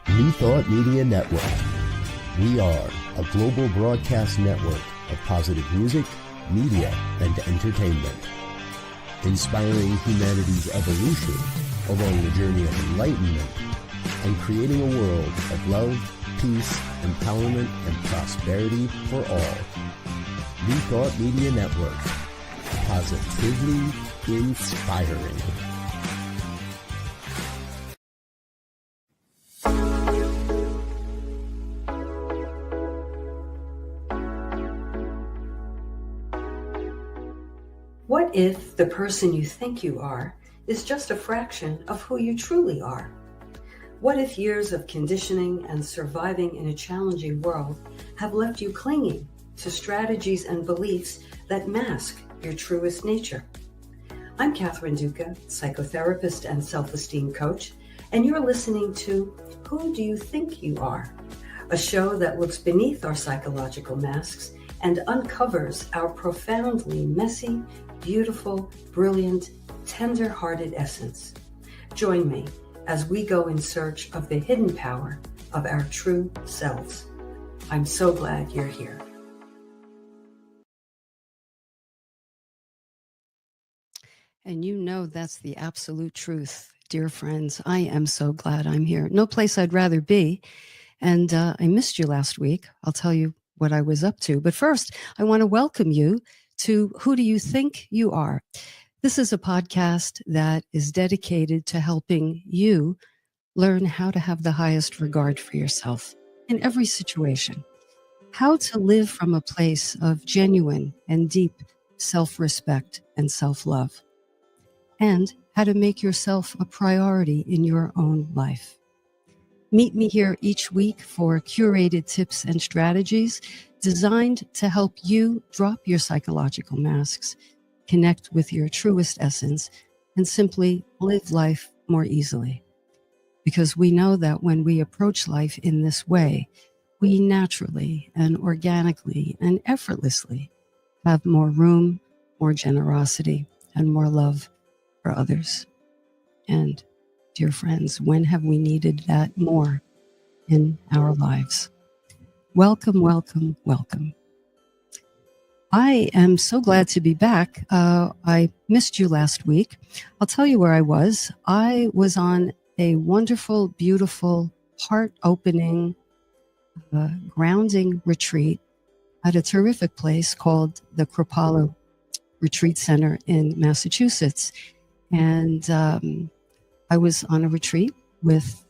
New Thought Media Network. We are a global broadcast network of positive music, media, and entertainment, inspiring humanity's evolution along the journey of enlightenment and creating a world of love, peace, empowerment, and prosperity for all. New Thought Media Network. Positively inspiring. What if the person you think you are is just a fraction of who you truly are? What if years of conditioning and surviving in a challenging world have left you clinging to strategies and beliefs that mask your truest nature? I'm Catherine Duca, psychotherapist and self-esteem coach, and you're listening to Who Do You Think You Are? A show that looks beneath our psychological masks and uncovers our profoundly messy, beautiful, brilliant, tender-hearted essence. Join me as we go in search of the hidden power of our true selves. I'm so glad you're here. And you know that's the absolute truth, dear friends. I am so glad I'm here. No place I'd rather be. And I missed you last week. I'll tell you what I was up to. But first, I want to welcome you to Who Do You Think You Are? This is a podcast that is dedicated to helping you learn how to have the highest regard for yourself in every situation, how to live from a place of genuine and deep self-respect and self-love, and how to make yourself a priority in your own life. Meet me here each week for curated tips and strategies designed to help you drop your psychological masks, connect with your truest essence, and simply live life more easily. Because we know that when we approach life in this way, we naturally and organically and effortlessly have more room, more generosity, and more love for others. And dear friends, when have we needed that more in our lives? Welcome, welcome, welcome. I am so glad to be back. I missed you last week. I'll tell you where I was. I was on a wonderful, beautiful, heart-opening, grounding retreat at a terrific place called the Kripalu Retreat Center in Massachusetts. And I was on a retreat with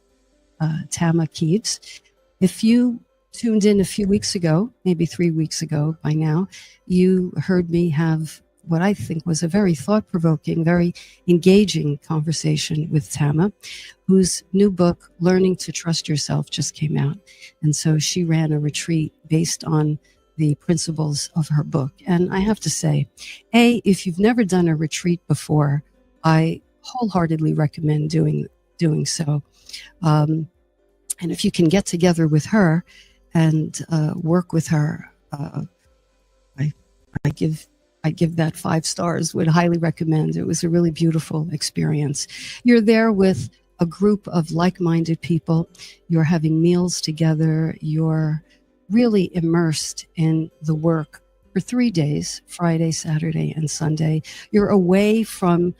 Tama Keeves. If you tuned in a few weeks ago, maybe 3 weeks ago by now, you heard me have what I think was a very thought-provoking, very engaging conversation with Tama, whose new book, Learning to Trust Yourself, just came out. And so she ran a retreat based on the principles of her book. And I have to say, if you've never done a retreat before, I wholeheartedly recommend doing so. And if you can get together with her and work with her, I give that 5 stars, would highly recommend. It was a really beautiful experience. You're there with a group of like-minded people. You're having meals together. You're really immersed in the work for 3 days, Friday, Saturday, and Sunday. You're away from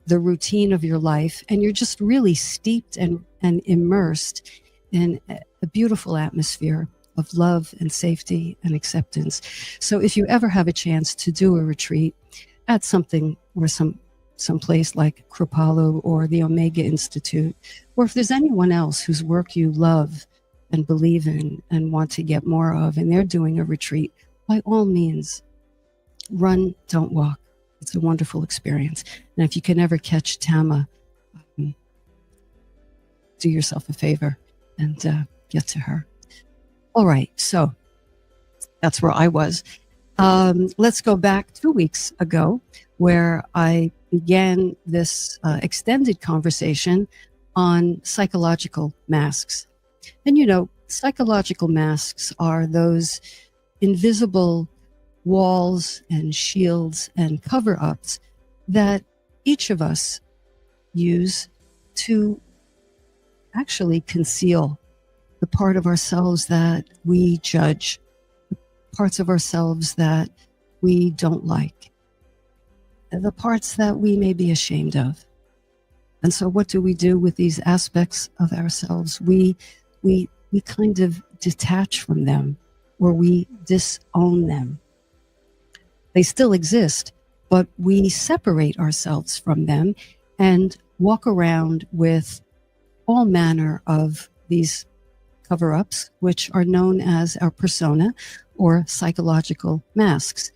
the routine of your life, and you're just really steeped and immersed in a beautiful atmosphere of love and safety and acceptance. So if you ever have a chance to do a retreat at something or some place like Kripalu or the Omega Institute, or if there's anyone else whose work you love and believe in and want to get more of, and they're doing a retreat, by all means, run, don't walk. It's a wonderful experience. And if you can ever catch Tama, do yourself a favor and get to her. All right, so that's where I was. Let's go back 2 weeks ago, where I began this extended conversation on psychological masks. And you know, psychological masks are those invisible walls and shields and cover-ups that each of us use to actually conceal the part of ourselves that we judge, the parts of ourselves that we don't like, the parts that we may be ashamed of. And so what do we do with these aspects of ourselves? We kind of detach from them, or we disown them. They still exist, but we separate ourselves from them and walk around with all manner of these cover-ups, which are known as our persona or psychological masks.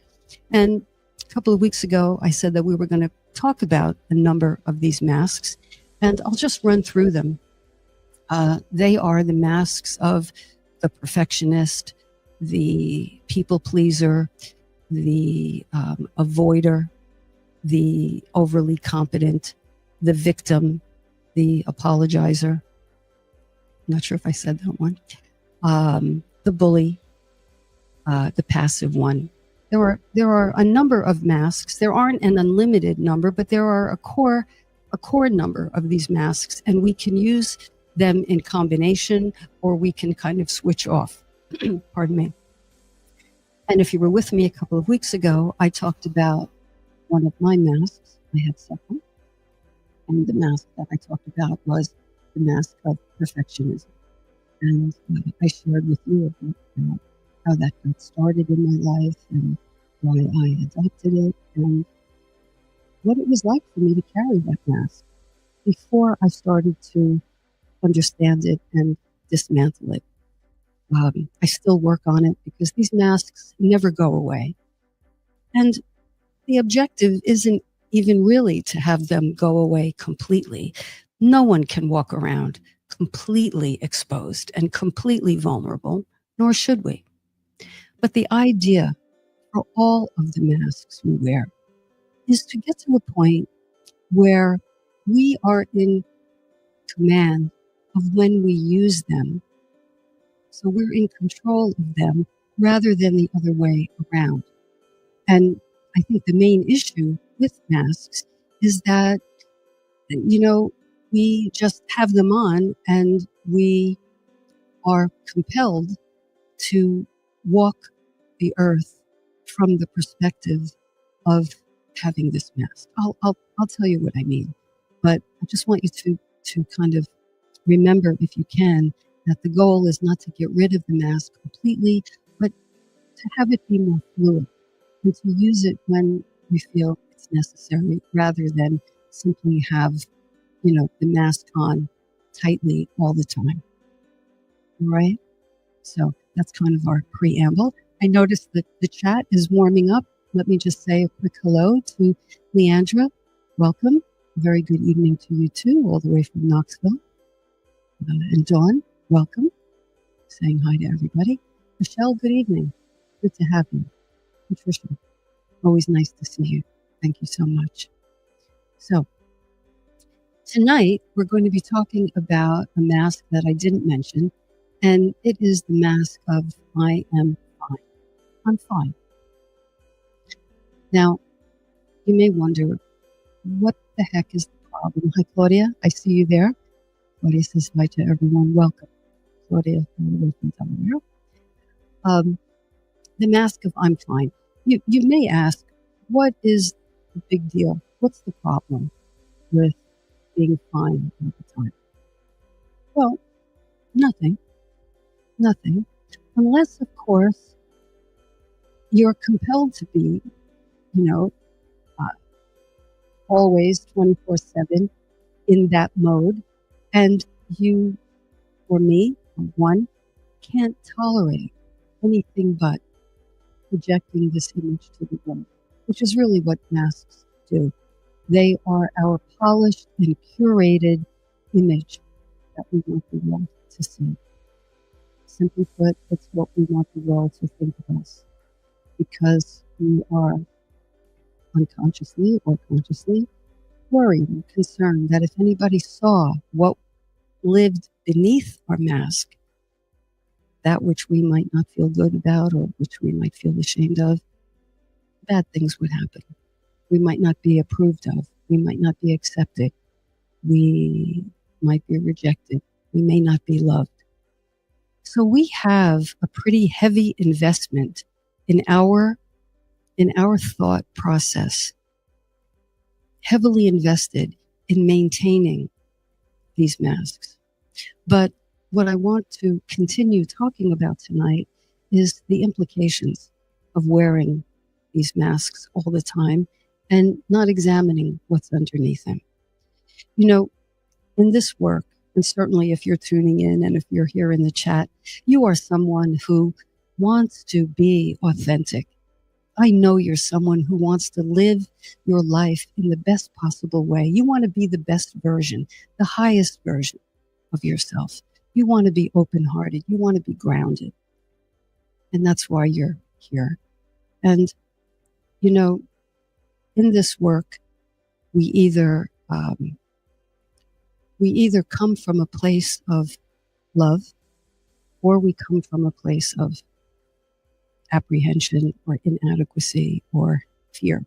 And a couple of weeks ago, I said that we were going to talk about a number of these masks, and I'll just run through them. They are the masks of the perfectionist, the people pleaser, the avoider, the overly competent, the victim, the apologizer. Not sure if I said that one. The bully, the passive one. There are a number of masks. There aren't an unlimited number, but there are a core number of these masks, and we can use them in combination, or we can kind of switch off. Pardon me. And if you were with me a couple of weeks ago, I talked about one of my masks. I had several. And the mask that I talked about was the mask of perfectionism. And I shared with you about how that got started in my life and why I adopted it and what it was like for me to carry that mask before I started to understand it and dismantle it. I still work on it because these masks never go away. And the objective isn't even really to have them go away completely. No one can walk around completely exposed and completely vulnerable, nor should we. But the idea for all of the masks we wear is to get to a point where we are in command of when we use them. So we're in control of them rather than the other way around. And I think the main issue with masks is that, we just have them on and we are compelled to walk the earth from the perspective of having this mask. I'll tell you what I mean, but I just want you to kind of remember, if you can, that the goal is not to get rid of the mask completely, but to have it be more fluid and to use it when we feel it's necessary rather than simply have, the mask on tightly all the time. All right? So that's kind of our preamble. I noticed that the chat is warming up. Let me just say a quick hello to Leandra. Welcome. A very good evening to you too, all the way from Knoxville. And Dawn, welcome. Saying hi to everybody. Michelle, good evening. Good to have you. Patricia, always nice to see you. Thank you so much. So tonight, we're going to be talking about a mask that I didn't mention, and it is the mask of I am fine. I'm fine. Now, you may wonder, what the heck is the problem? Hi, Claudia. I see you there. Claudia says hi to everyone. Welcome. Claudia from Delaware. The mask of I'm fine. You may ask, what is the big deal? What's the problem with being fine all the time? Well, nothing. Unless, of course, you're compelled to be, always 24/7 in that mode. And you, or me, or one, can't tolerate anything but projecting this image to the world, which is really what masks do. They are our polished and curated image that we want the world to see. Simply put, it's what we want the world to think of us, because we are unconsciously or consciously worried and concerned that if anybody saw what lived beneath our mask, that which we might not feel good about or which we might feel ashamed of, bad things would happen. We might not be approved of. We might not be accepted. We might be rejected. we may not be loved. So we have a pretty heavy investment in our thought process, heavily invested in maintaining these masks. But what I want to continue talking about tonight is the implications of wearing these masks all the time and not examining what's underneath them. You know, in this work, and certainly if you're tuning in and if you're here in the chat, you are someone who wants to be authentic. I know you're someone who wants to live your life in the best possible way. You want to be the best version, the highest version of yourself. You want to be open-hearted. You want to be grounded. And that's why you're here. And, you know, in this work, we either come from a place of love, or we come from a place of apprehension or inadequacy or fear.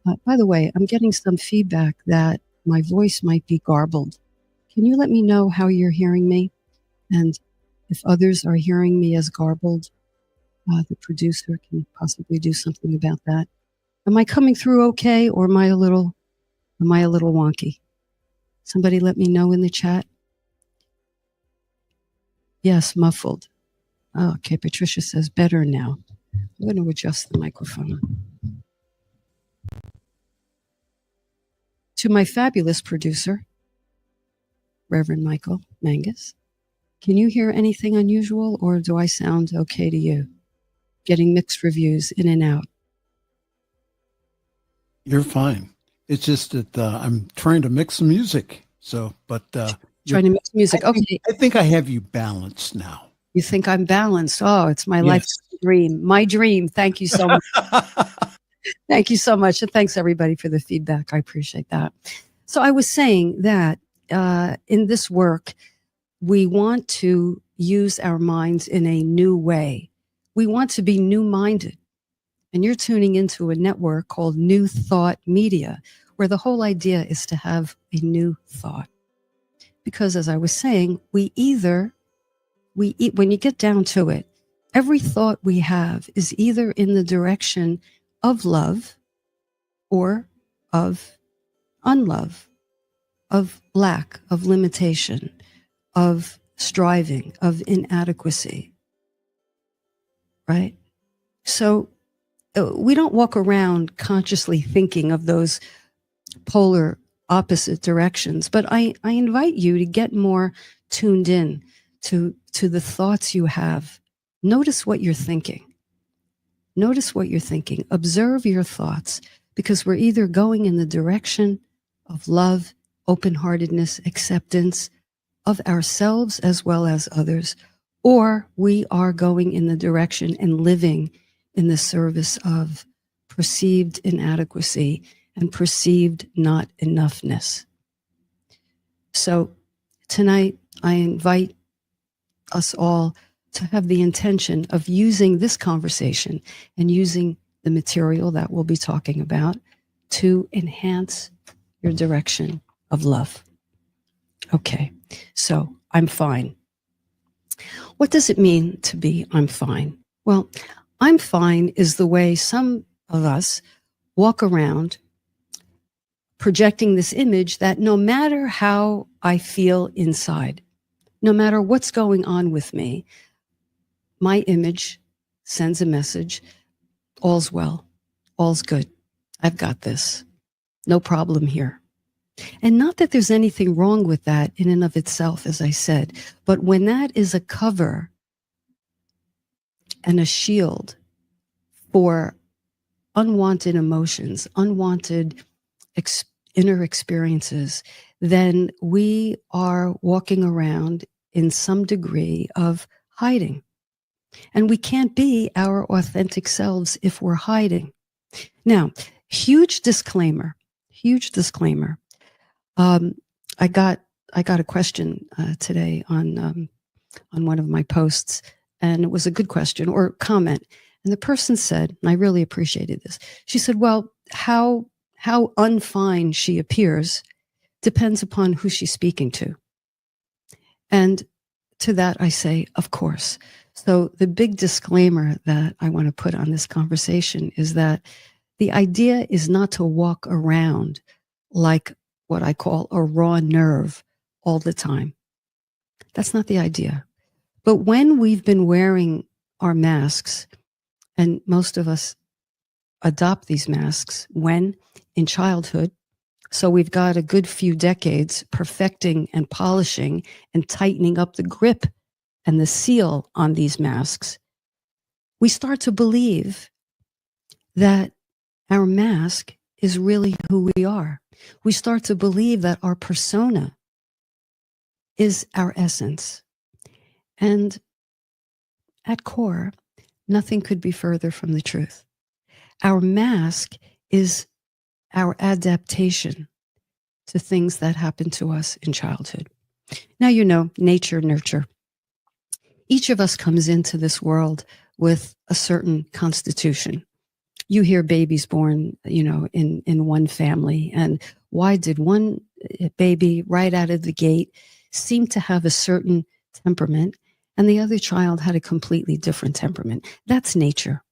By the way, I'm getting some feedback that my voice might be garbled. Can you let me know how you're hearing me? And if others are hearing me as garbled, the producer can possibly do something about that. Am I coming through okay, or am I a little wonky? Somebody let me know in the chat. Yes, muffled. Oh, okay, Patricia says better now. I'm going to adjust the microphone. To my fabulous producer, Reverend Michael Mangus, can you hear anything unusual, or do I sound okay to you? Getting mixed reviews in and out. You're fine. It's just that I'm trying to mix some music. So, but trying to mix music. Okay. I think I have you balanced now. You think I'm balanced? Oh, it's my life's dream. My dream. Thank you so much. Thank you so much. And thanks everybody for the feedback. I appreciate that. So I was saying that in this work, we want to use our minds in a new way. We want to be new-minded. And you're tuning into a network called New Thought Media, where the whole idea is to have a new thought. Because as I was saying, when you get down to it, every thought we have is either in the direction of love or of unlove, of lack, of limitation, of striving, of inadequacy, right? So we don't walk around consciously thinking of those polar opposite directions, but I invite you to get more tuned in to the thoughts you have. Notice what you're thinking. Notice what you're thinking. Observe your thoughts, because we're either going in the direction of love, open-heartedness, acceptance of ourselves as well as others, or we are going in the direction and living in the service of perceived inadequacy and perceived not enoughness. So tonight, I invite us all to have the intention of using this conversation and using the material that we'll be talking about to enhance your direction of love. Okay, so I'm fine. What does it mean to be I'm fine? Well, I'm fine is the way some of us walk around projecting this image that no matter how I feel inside, no matter what's going on with me, my image sends a message, all's well, all's good, I've got this, no problem here. And not that there's anything wrong with that in and of itself, as I said, but when that is a cover and a shield for unwanted emotions, unwanted inner experiences, then we are walking around in some degree of hiding. And we can't be our authentic selves if we're hiding. Now, huge disclaimer. I got a question today on one of my posts, and it was a good question or comment. And the person said, and I really appreciated this. She said, well, how unfine she appears depends upon who she's speaking to. And to that I say, of course. So the big disclaimer that I want to put on this conversation is that the idea is not to walk around like what I call a raw nerve all the time. That's not the idea. But when we've been wearing our masks, and most of us adopt these masks when in childhood, so we've got a good few decades perfecting and polishing and tightening up the grip and the seal on these masks, we start to believe that our mask is really who we are. We start to believe that our persona is our essence. And at core, nothing could be further from the truth. Our mask is our adaptation to things that happen to us in childhood. Now, you know, nature, nurture. Each of us comes into this world with a certain constitution. You hear babies born, you know, in one family. And why did one baby right out of the gate seem to have a certain temperament and the other child had a completely different temperament? That's nature.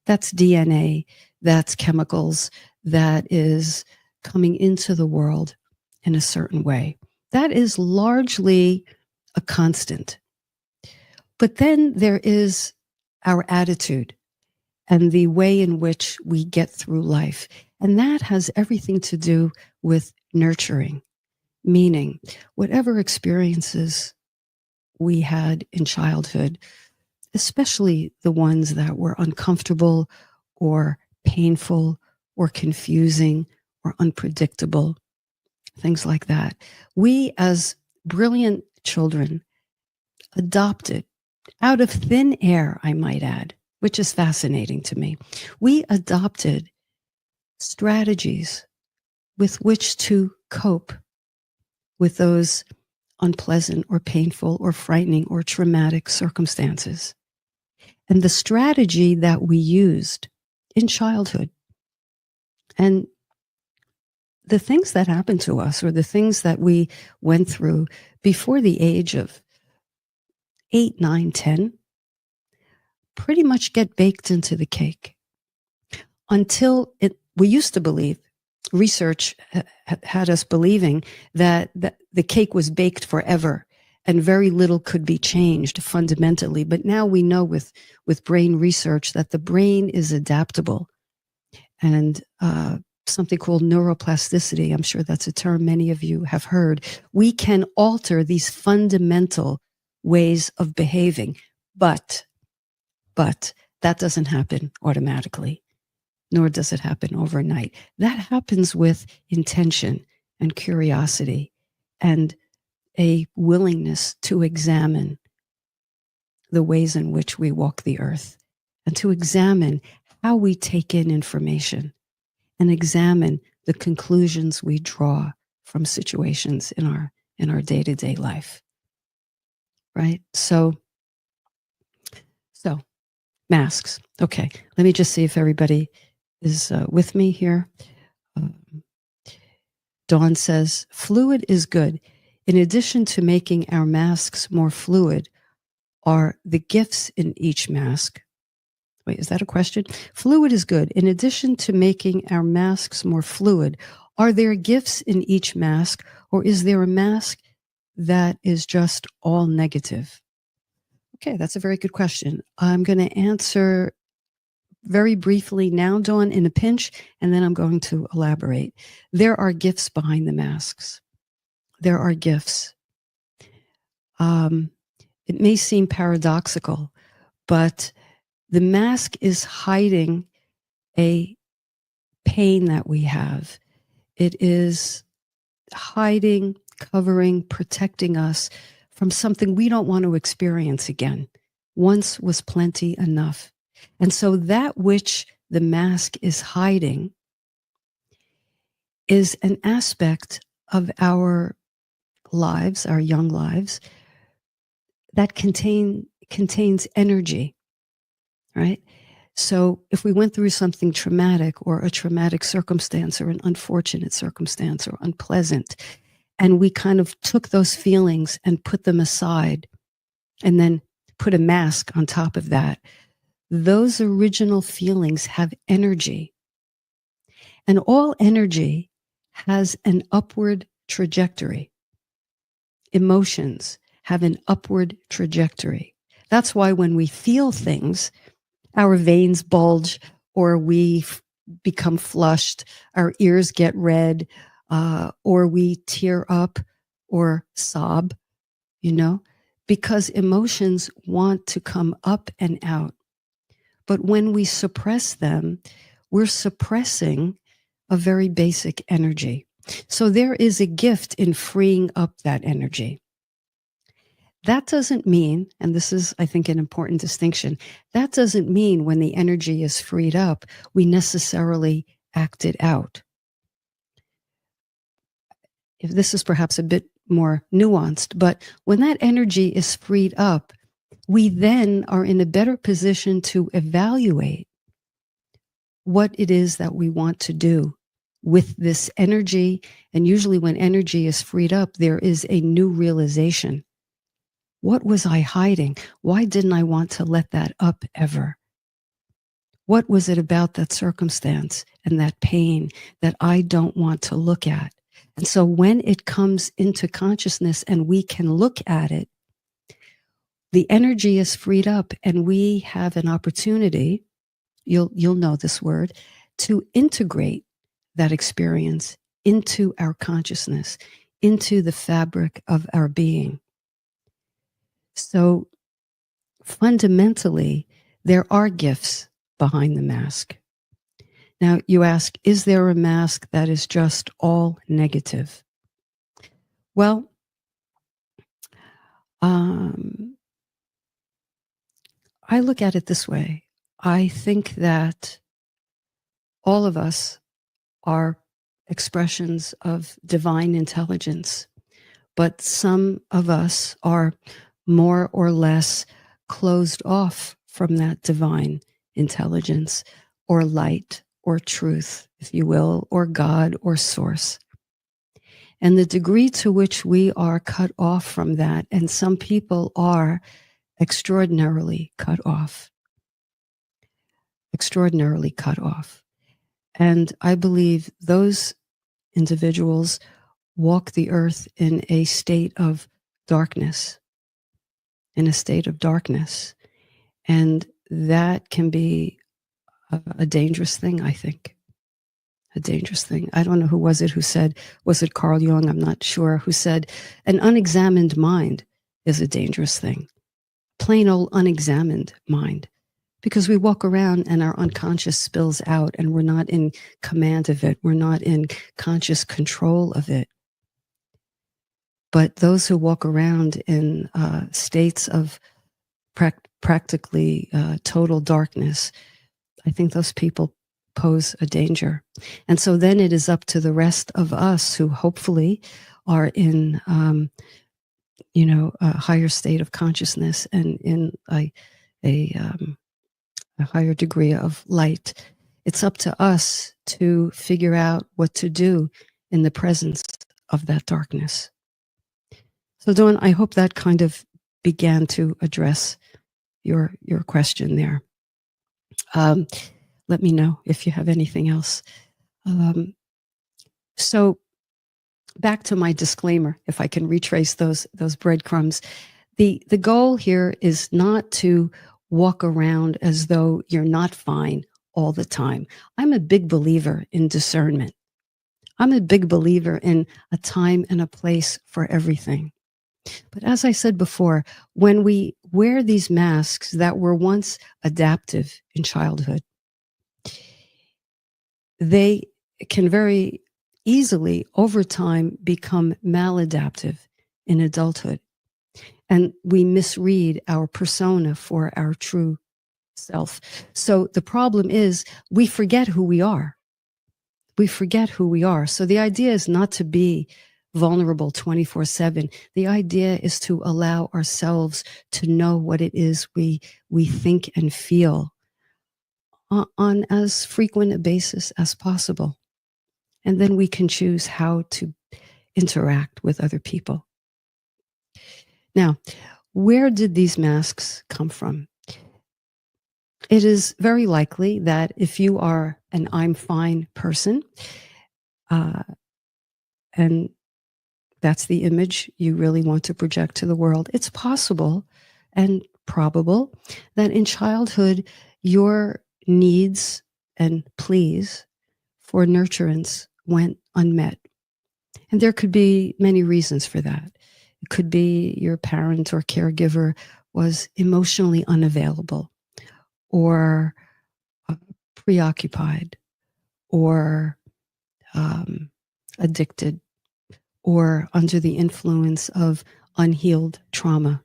That's DNA. That's chemicals. That is coming into the world in a certain way. That is largely a constant. But then there is our attitude and the way in which we get through life. And that has everything to do with nurturing, meaning whatever experiences we had in childhood, especially the ones that were uncomfortable or painful or confusing or unpredictable, things like that. We, as brilliant children, adopted out of thin air, I might add, which is fascinating to me. We adopted strategies with which to cope with those unpleasant or painful or frightening or traumatic circumstances. And the strategy that we used in childhood and the things that happened to us or the things that we went through before the age of 8, 9, 10, pretty much get baked into the cake until we used to believe, research had us believing that the cake was baked forever and very little could be changed fundamentally. But now we know with brain research that the brain is adaptable and something called neuroplasticity. I'm sure that's a term many of you have heard. We can alter these fundamental ways of behaving, but that doesn't happen automatically, nor does it happen overnight. That happens with intention and curiosity and a willingness to examine the ways in which we walk the earth and to examine how we take in information and examine the conclusions we draw from situations in our day-to-day life. Right? So masks. Okay, let me just see if everybody is with me here. Dawn says, fluid is good. In addition to making our masks more fluid, are the gifts in each mask. Wait, is that a question? Fluid is good. In addition to making our masks more fluid, are there gifts in each mask, or is there a mask that is just all negative? Okay, that's a very good question. I'm going to answer very briefly now, Dawn, in a pinch, and then I'm going to elaborate. There are gifts behind the masks. There are gifts. It may seem paradoxical, but the mask is hiding a pain that we have. It is hiding, covering, protecting us from something we don't want to experience again. Once was plenty enough. And so that which the mask is hiding is an aspect of our lives, our young lives, that contains energy, right? So if we went through something traumatic or a traumatic circumstance or an unfortunate circumstance or unpleasant, and we kind of took those feelings and put them aside and then put a mask on top of that, those original feelings have energy. And all energy has an upward trajectory. Emotions have an upward trajectory. That's why when we feel things, our veins bulge, or we become flushed, our ears get red, or we tear up or sob, because emotions want to come up and out. But when we suppress them, we're suppressing a very basic energy. So there is a gift in freeing up that energy. That doesn't mean, and this is, I think, an important distinction, that doesn't mean when the energy is freed up, we necessarily act it out. If this is perhaps a bit more nuanced, but when that energy is freed up, we then are in a better position to evaluate what it is that we want to do with this energy. And usually when energy is freed up, there is a new realization. What was I hiding? Why didn't I want to let that up ever? What was it about that circumstance and that pain that I don't want to look at? And so when it comes into consciousness and we can look at it, the energy is freed up and we have an opportunity, you'll know this word, to integrate that experience into our consciousness, into the fabric of our being. So fundamentally, there are gifts behind the mask. Now, you ask, is there a mask that is just all negative? Well, I look at it this way. I think that all of us are expressions of divine intelligence, but some of us are more or less closed off from that divine intelligence or light or truth, if you will, or God or source. And the degree to which we are cut off from that, and some people are extraordinarily cut off. Extraordinarily cut off. And I believe those individuals walk the earth in a state of darkness. In a state of darkness. And that can be a dangerous thing, I think. A dangerous thing. I don't know who was it who said, was it Carl Jung? I'm not sure, who said, an unexamined mind is a dangerous thing. Plain old unexamined mind. Because we walk around and our unconscious spills out and we're not in command of it. We're not in conscious control of it. But those who walk around in states of practically total darkness, I think those people pose a danger. And so then it is up to the rest of us who hopefully are in, a higher state of consciousness and in a higher degree of light. It's up to us to figure out what to do in the presence of that darkness. So, Dawn, I hope that kind of began to address your question there. Let me know if you have anything else. So, back to my disclaimer, if I can retrace those breadcrumbs. The goal here is not to walk around as though you're not fine all the time. I'm a big believer in discernment. I'm a big believer in a time and a place for everything. But as I said before, when we wear these masks that were once adaptive in childhood, they can very easily, over time, become maladaptive in adulthood. And we misread our persona for our true self. So the problem is we forget who we are. We forget who we are. So the idea is not to be vulnerable 24/7. The idea is to allow ourselves to know what it is we think and feel on as frequent a basis as possible. And then we can choose how to interact with other people. Now, where did these masks come from? It is very likely that if you are an I'm fine person, and that's the image you really want to project to the world, it's possible and probable that in childhood, your needs and pleas for nurturance went unmet. And there could be many reasons for that. It could be your parent or caregiver was emotionally unavailable, or preoccupied, or addicted, or under the influence of unhealed trauma.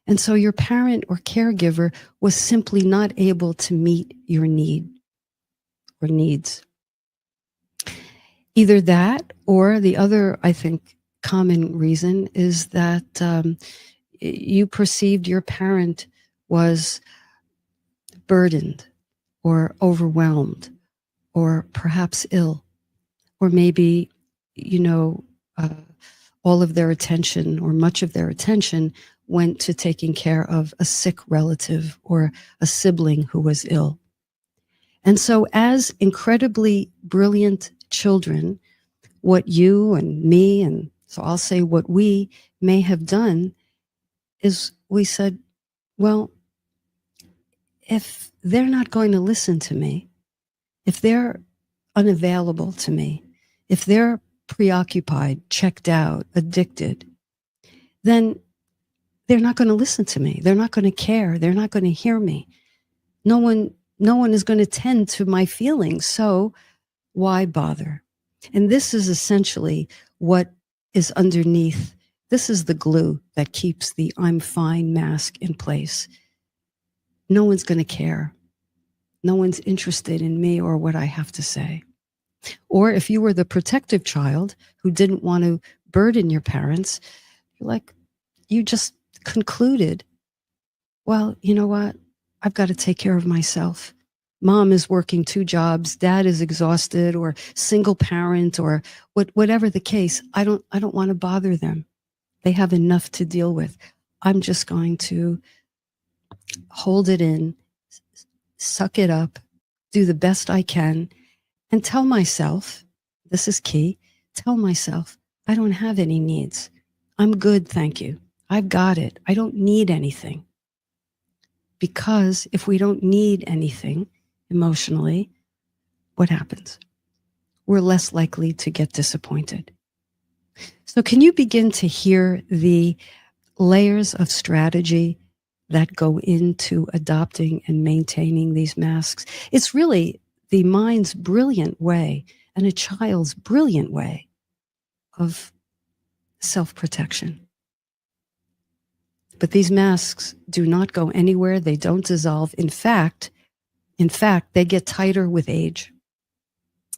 And so your parent or caregiver was simply not able to meet your need or needs. Either that, or the other, I think, common reason is that you perceived your parent was burdened or overwhelmed or perhaps ill, or maybe, all of their attention or much of their attention went to taking care of a sick relative or a sibling who was ill. And so as incredibly brilliant children, what you and me, and so I'll say what we may have done, is we said, well, if they're not going to listen to me, if they're unavailable to me, if they're preoccupied, checked out, addicted, then they're not going to listen to me. They're not going to care. They're not going to hear me. No one is going to tend to my feelings. So why bother? And this is essentially what is underneath. This is the glue that keeps the I'm fine mask in place. No one's going to care. No one's interested in me or what I have to say. Or if you were the protective child who didn't want to burden your parents, you just concluded, well, you know what? I've got to take care of myself. Mom is working 2 jobs, dad is exhausted, or single parent, or whatever the case. I don't want to bother them. They have enough to deal with. I'm just going to hold it in, suck it up, do the best I can, and tell myself, this is key, tell myself, I don't have any needs. I'm good, thank you. I've got it. I don't need anything. Because if we don't need anything emotionally, what happens? We're less likely to get disappointed. So can you begin to hear the layers of strategy that go into adopting and maintaining these masks? It's really the mind's brilliant way and a child's brilliant way of self-protection. But these masks do not go anywhere. They don't dissolve. In fact, they get tighter with age.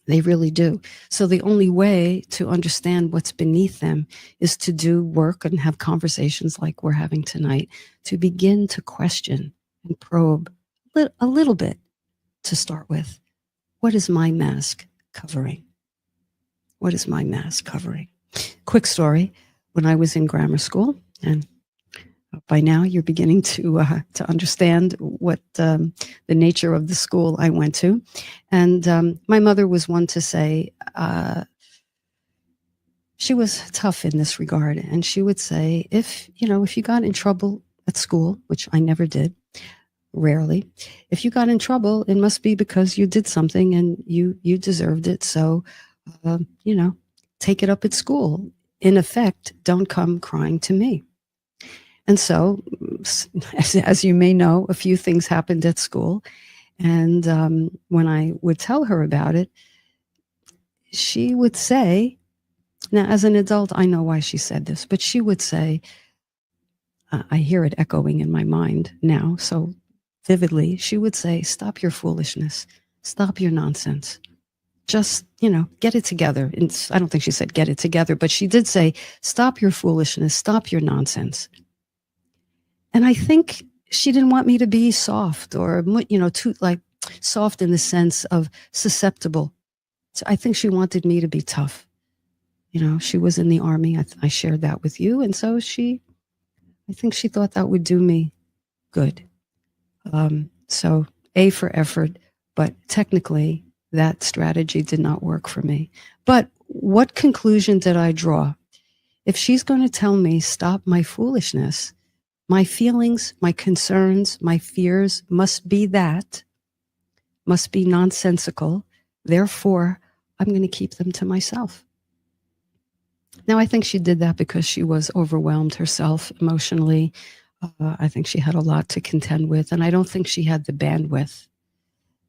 They really do. So the only way to understand what's beneath them is to do work and have conversations like we're having tonight, to begin to question and probe a little bit to start with. What is my mask covering? What is my mask covering? Quick story. When I was in grammar school, and by now you're beginning to understand what the nature of the school I went to. And my mother was one to say, she was tough in this regard. And she would say, if you got in trouble at school, which I never did, rarely, if you got in trouble, it must be because you did something and you deserved it. So, take it up at school. In effect, don't come crying to me. And so, as you may know, a few things happened at school. And when I would tell her about it, she would say, now as an adult, I know why she said this, but she would say, I hear it echoing in my mind now so vividly, she would say, stop your foolishness, stop your nonsense. Just, get it together. And I don't think she said get it together, but she did say, stop your foolishness, stop your nonsense. And I think she didn't want me to be soft or, too soft in the sense of susceptible. So I think she wanted me to be tough. You know, she was in the Army. I shared that with you. And so I think she thought that would do me good. So A for effort, but technically that strategy did not work for me. But what conclusion did I draw? If she's going to tell me, stop my foolishness, my feelings, my concerns, my fears must be nonsensical. Therefore, I'm going to keep them to myself. Now, I think she did that because she was overwhelmed herself emotionally. I think she had a lot to contend with, and I don't think she had the bandwidth.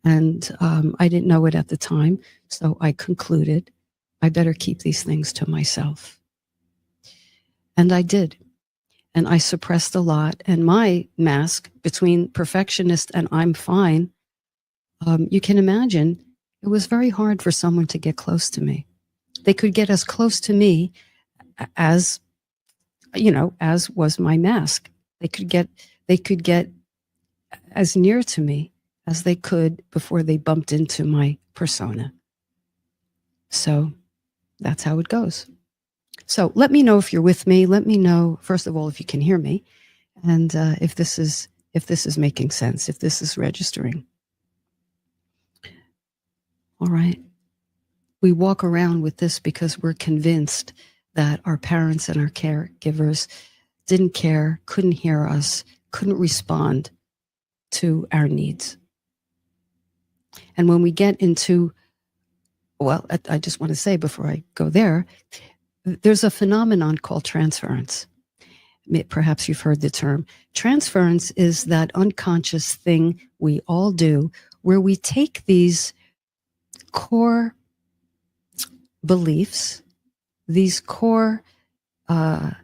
And I didn't know it at the time, so I concluded I better keep these things to myself. And I did. And I suppressed a lot. And my mask between perfectionist and I'm fine, you can imagine it was very hard for someone to get close to me. They could get as close to me as, you know, as was my mask. They could get as near to me as they could before they bumped into my persona. So that's how it goes. So let me know if you're with me. Let me know, first of all, if you can hear me, and if this is making sense, if this is registering. All right. We walk around with this because we're convinced that our parents and our caregivers didn't care, couldn't hear us, couldn't respond to our needs. And when we get into, well, I just want to say before I go there, there's a phenomenon called transference. Perhaps you've heard the term. Transference is that unconscious thing we all do where we take these core beliefs, these core, I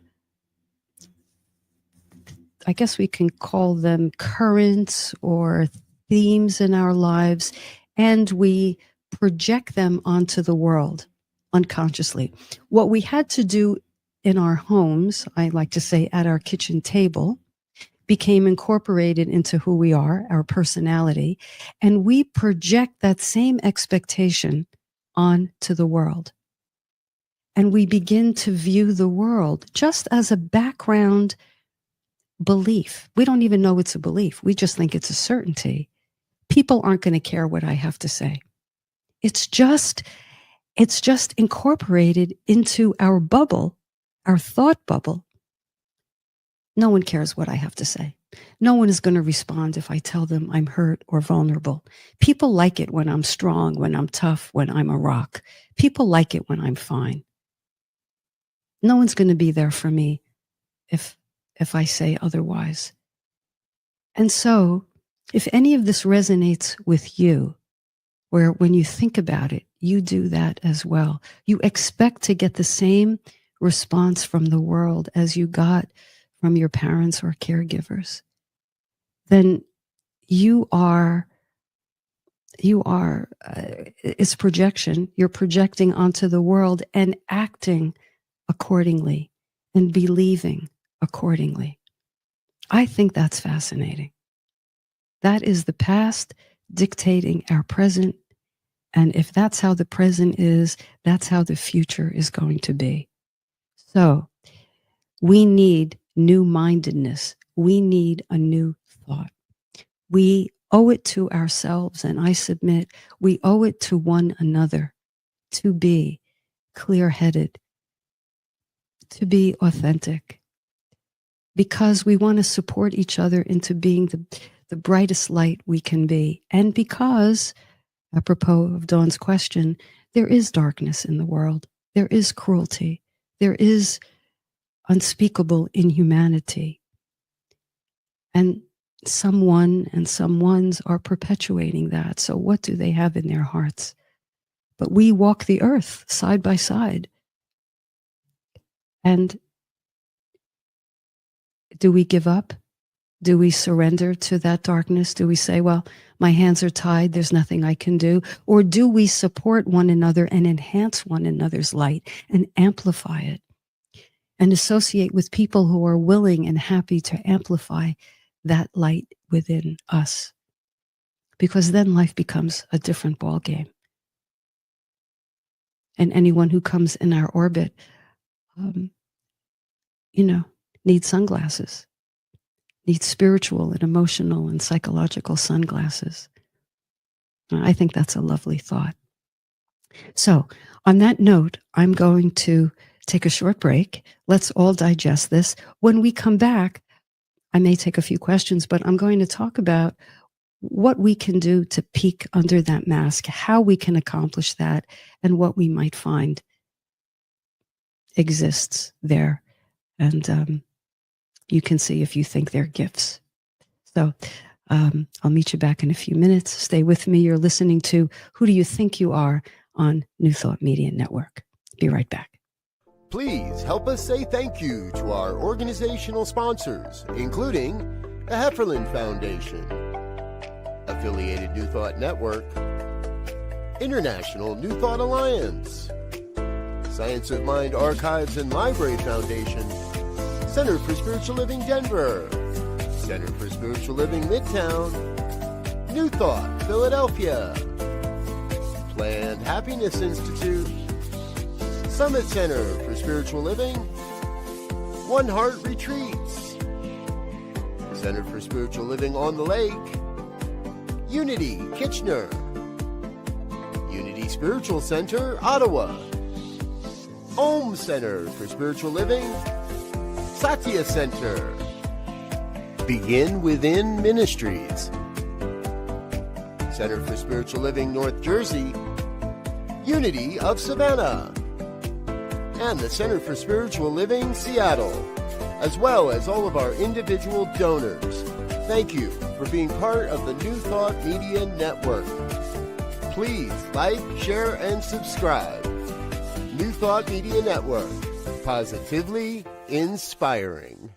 guess we can call them currents or themes in our lives, and we project them onto the world unconsciously. What we had to do in our homes, I like to say at our kitchen table, became incorporated into who we are, our personality, and we project that same expectation onto the world. And we begin to view the world just as a background belief. We don't even know it's a belief. We just think it's a certainty. People aren't going to care what I have to say. It's just incorporated into our bubble, our thought bubble. No one cares what I have to say. No one is going to respond if I tell them I'm hurt or vulnerable. People like it when I'm strong, when I'm tough, when I'm a rock. People like it when I'm fine. No one's going to be there for me if I say otherwise. And so, if any of this resonates with you, where when you think about it, you do that as well, you expect to get the same response from the world as you got from your parents or caregivers, then it's projection. You're projecting onto the world and acting accordingly and believing accordingly. I think that's fascinating. That is the past dictating our present. And if that's how the present is, that's how the future is going to be. So we need new-mindedness. We need a new thought. We owe it to ourselves, and I submit we owe it to one another to be clear-headed, to be authentic, because we want to support each other into being the brightest light we can be. And because, apropos of Dawn's question, there is darkness in the world. There is cruelty. There is unspeakable inhumanity. And someone and someones are perpetuating that. So what do they have in their hearts? But we walk the earth side by side. And do we give up? Do we surrender to that darkness? Do we say, well, my hands are tied, there's nothing I can do? Or do we support one another and enhance one another's light and amplify it and associate with people who are willing and happy to amplify that light within us? Because then life becomes a different ballgame. And anyone who comes in our orbit, needs sunglasses, needs spiritual and emotional and psychological sunglasses. I think that's a lovely thought. So on that note, I'm going to take a short break. Let's all digest this. When we come back, I may take a few questions, but I'm going to talk about what we can do to peek under that mask, how we can accomplish that, and what we might find exists there. And you can see if you think they're gifts. So I'll meet you back in a few minutes. Stay with me. You're listening to Who Do You Think You Are on New Thought Media Network. Be right back. Please help us say thank you to our organizational sponsors, including the Hefferland Foundation, Affiliated New Thought Network, International New Thought Alliance, Science of Mind Archives and Library Foundation, Center for Spiritual Living Denver, Center for Spiritual Living Midtown, New Thought Philadelphia, Planned Happiness Institute, Summit Center for Spiritual Living, One Heart Retreats, Center for Spiritual Living on the Lake, Unity Kitchener, Unity Spiritual Center Ottawa, Om Center for Spiritual Living, Satya Center, Begin Within Ministries, Center for Spiritual Living North Jersey, Unity of Savannah, and the Center for Spiritual Living Seattle, as well as all of our individual donors. Thank you for being part of the New Thought Media Network. Please like, share, and subscribe. New Thought Media Network, positively inspiring.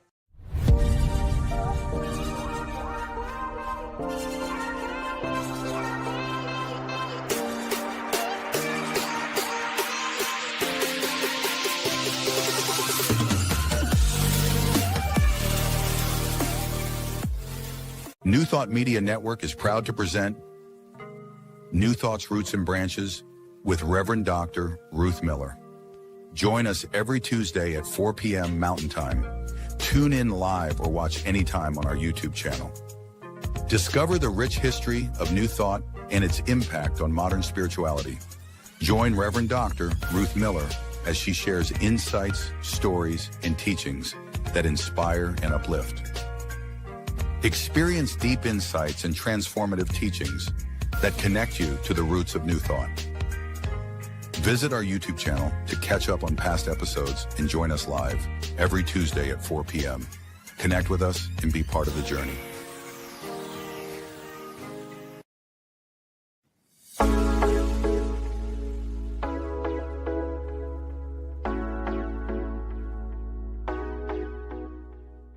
New Thought Media Network is proud to present New Thought's Roots and Branches with Reverend Dr. Ruth Miller. Join us every Tuesday at 4 p.m. Mountain Time. Tune in live or watch anytime on our YouTube channel. Discover the rich history of New Thought and its impact on modern spirituality. Join Reverend Dr. Ruth Miller as she shares insights, stories, and teachings that inspire and uplift. Experience deep insights and transformative teachings that connect you to the roots of New Thought. Visit our YouTube channel to catch up on past episodes and join us live every Tuesday at 4 p.m. Connect with us and be part of the journey.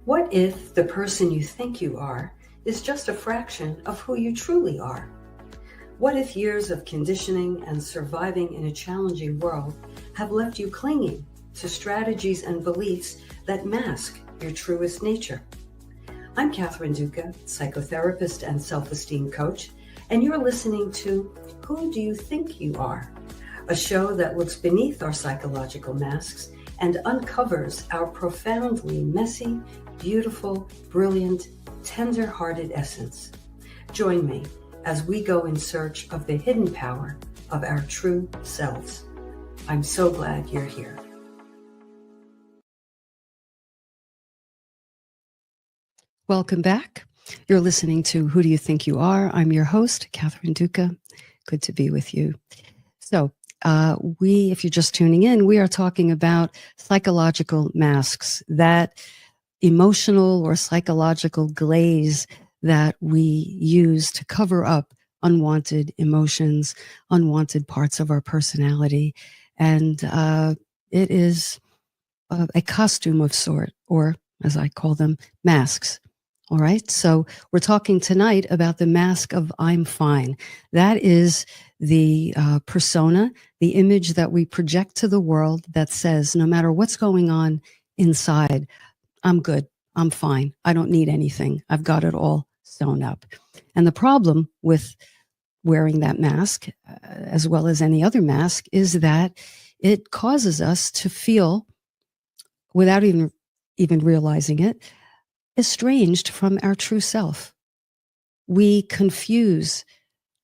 What if the person you think you are is just a fraction of who you truly are? What if years of conditioning and surviving in a challenging world have left you clinging to strategies and beliefs that mask your truest nature? I'm Catherine Duca, psychotherapist and self-esteem coach, and you're listening to Who Do You Think You Are? A show that looks beneath our psychological masks and uncovers our profoundly messy, beautiful, brilliant, tender-hearted essence. Join me as we go in search of the hidden power of our true selves. I'm so glad you're here. Welcome back. You're listening to Who Do You Think You Are? I'm your host, Catherine Duca. Good to be with you. So if you're just tuning in, we are talking about psychological masks, that emotional or psychological glaze that we use to cover up unwanted emotions, unwanted parts of our personality. And it is a costume of sort, or as I call them, masks. All right. So we're talking tonight about the mask of I'm fine. That is the persona, the image that we project to the world that says, no matter what's going on inside, I'm good. I'm fine. I don't need anything. I've got it all sewn up. And the problem with wearing that mask, as well as any other mask, is that it causes us to feel, without even realizing it, estranged from our true self. We confuse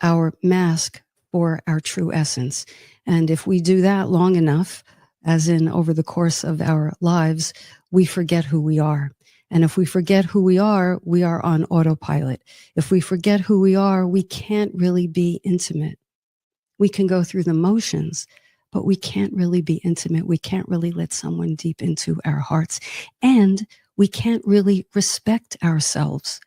our mask for our true essence. And if we do that long enough, as in over the course of our lives, we forget who we are. And if we forget who we are on autopilot. If we forget who we are, we can't really be intimate. We can go through the motions, but we can't really be intimate. We can't really let someone deep into our hearts. And we can't really respect ourselves.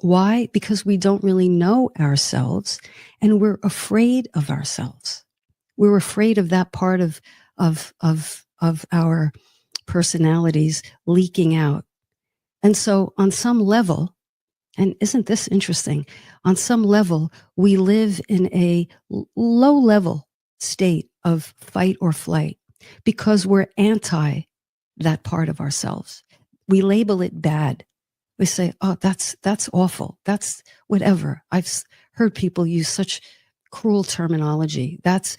Why? Because we don't really know ourselves, and we're afraid of ourselves. We're afraid of that part of our personalities leaking out. And so on some level, and isn't this interesting? On some level, we live in a low level state of fight or flight because we're anti that part of ourselves. We label it bad. We say, oh, that's awful. That's whatever. I've heard people use such cruel terminology. That's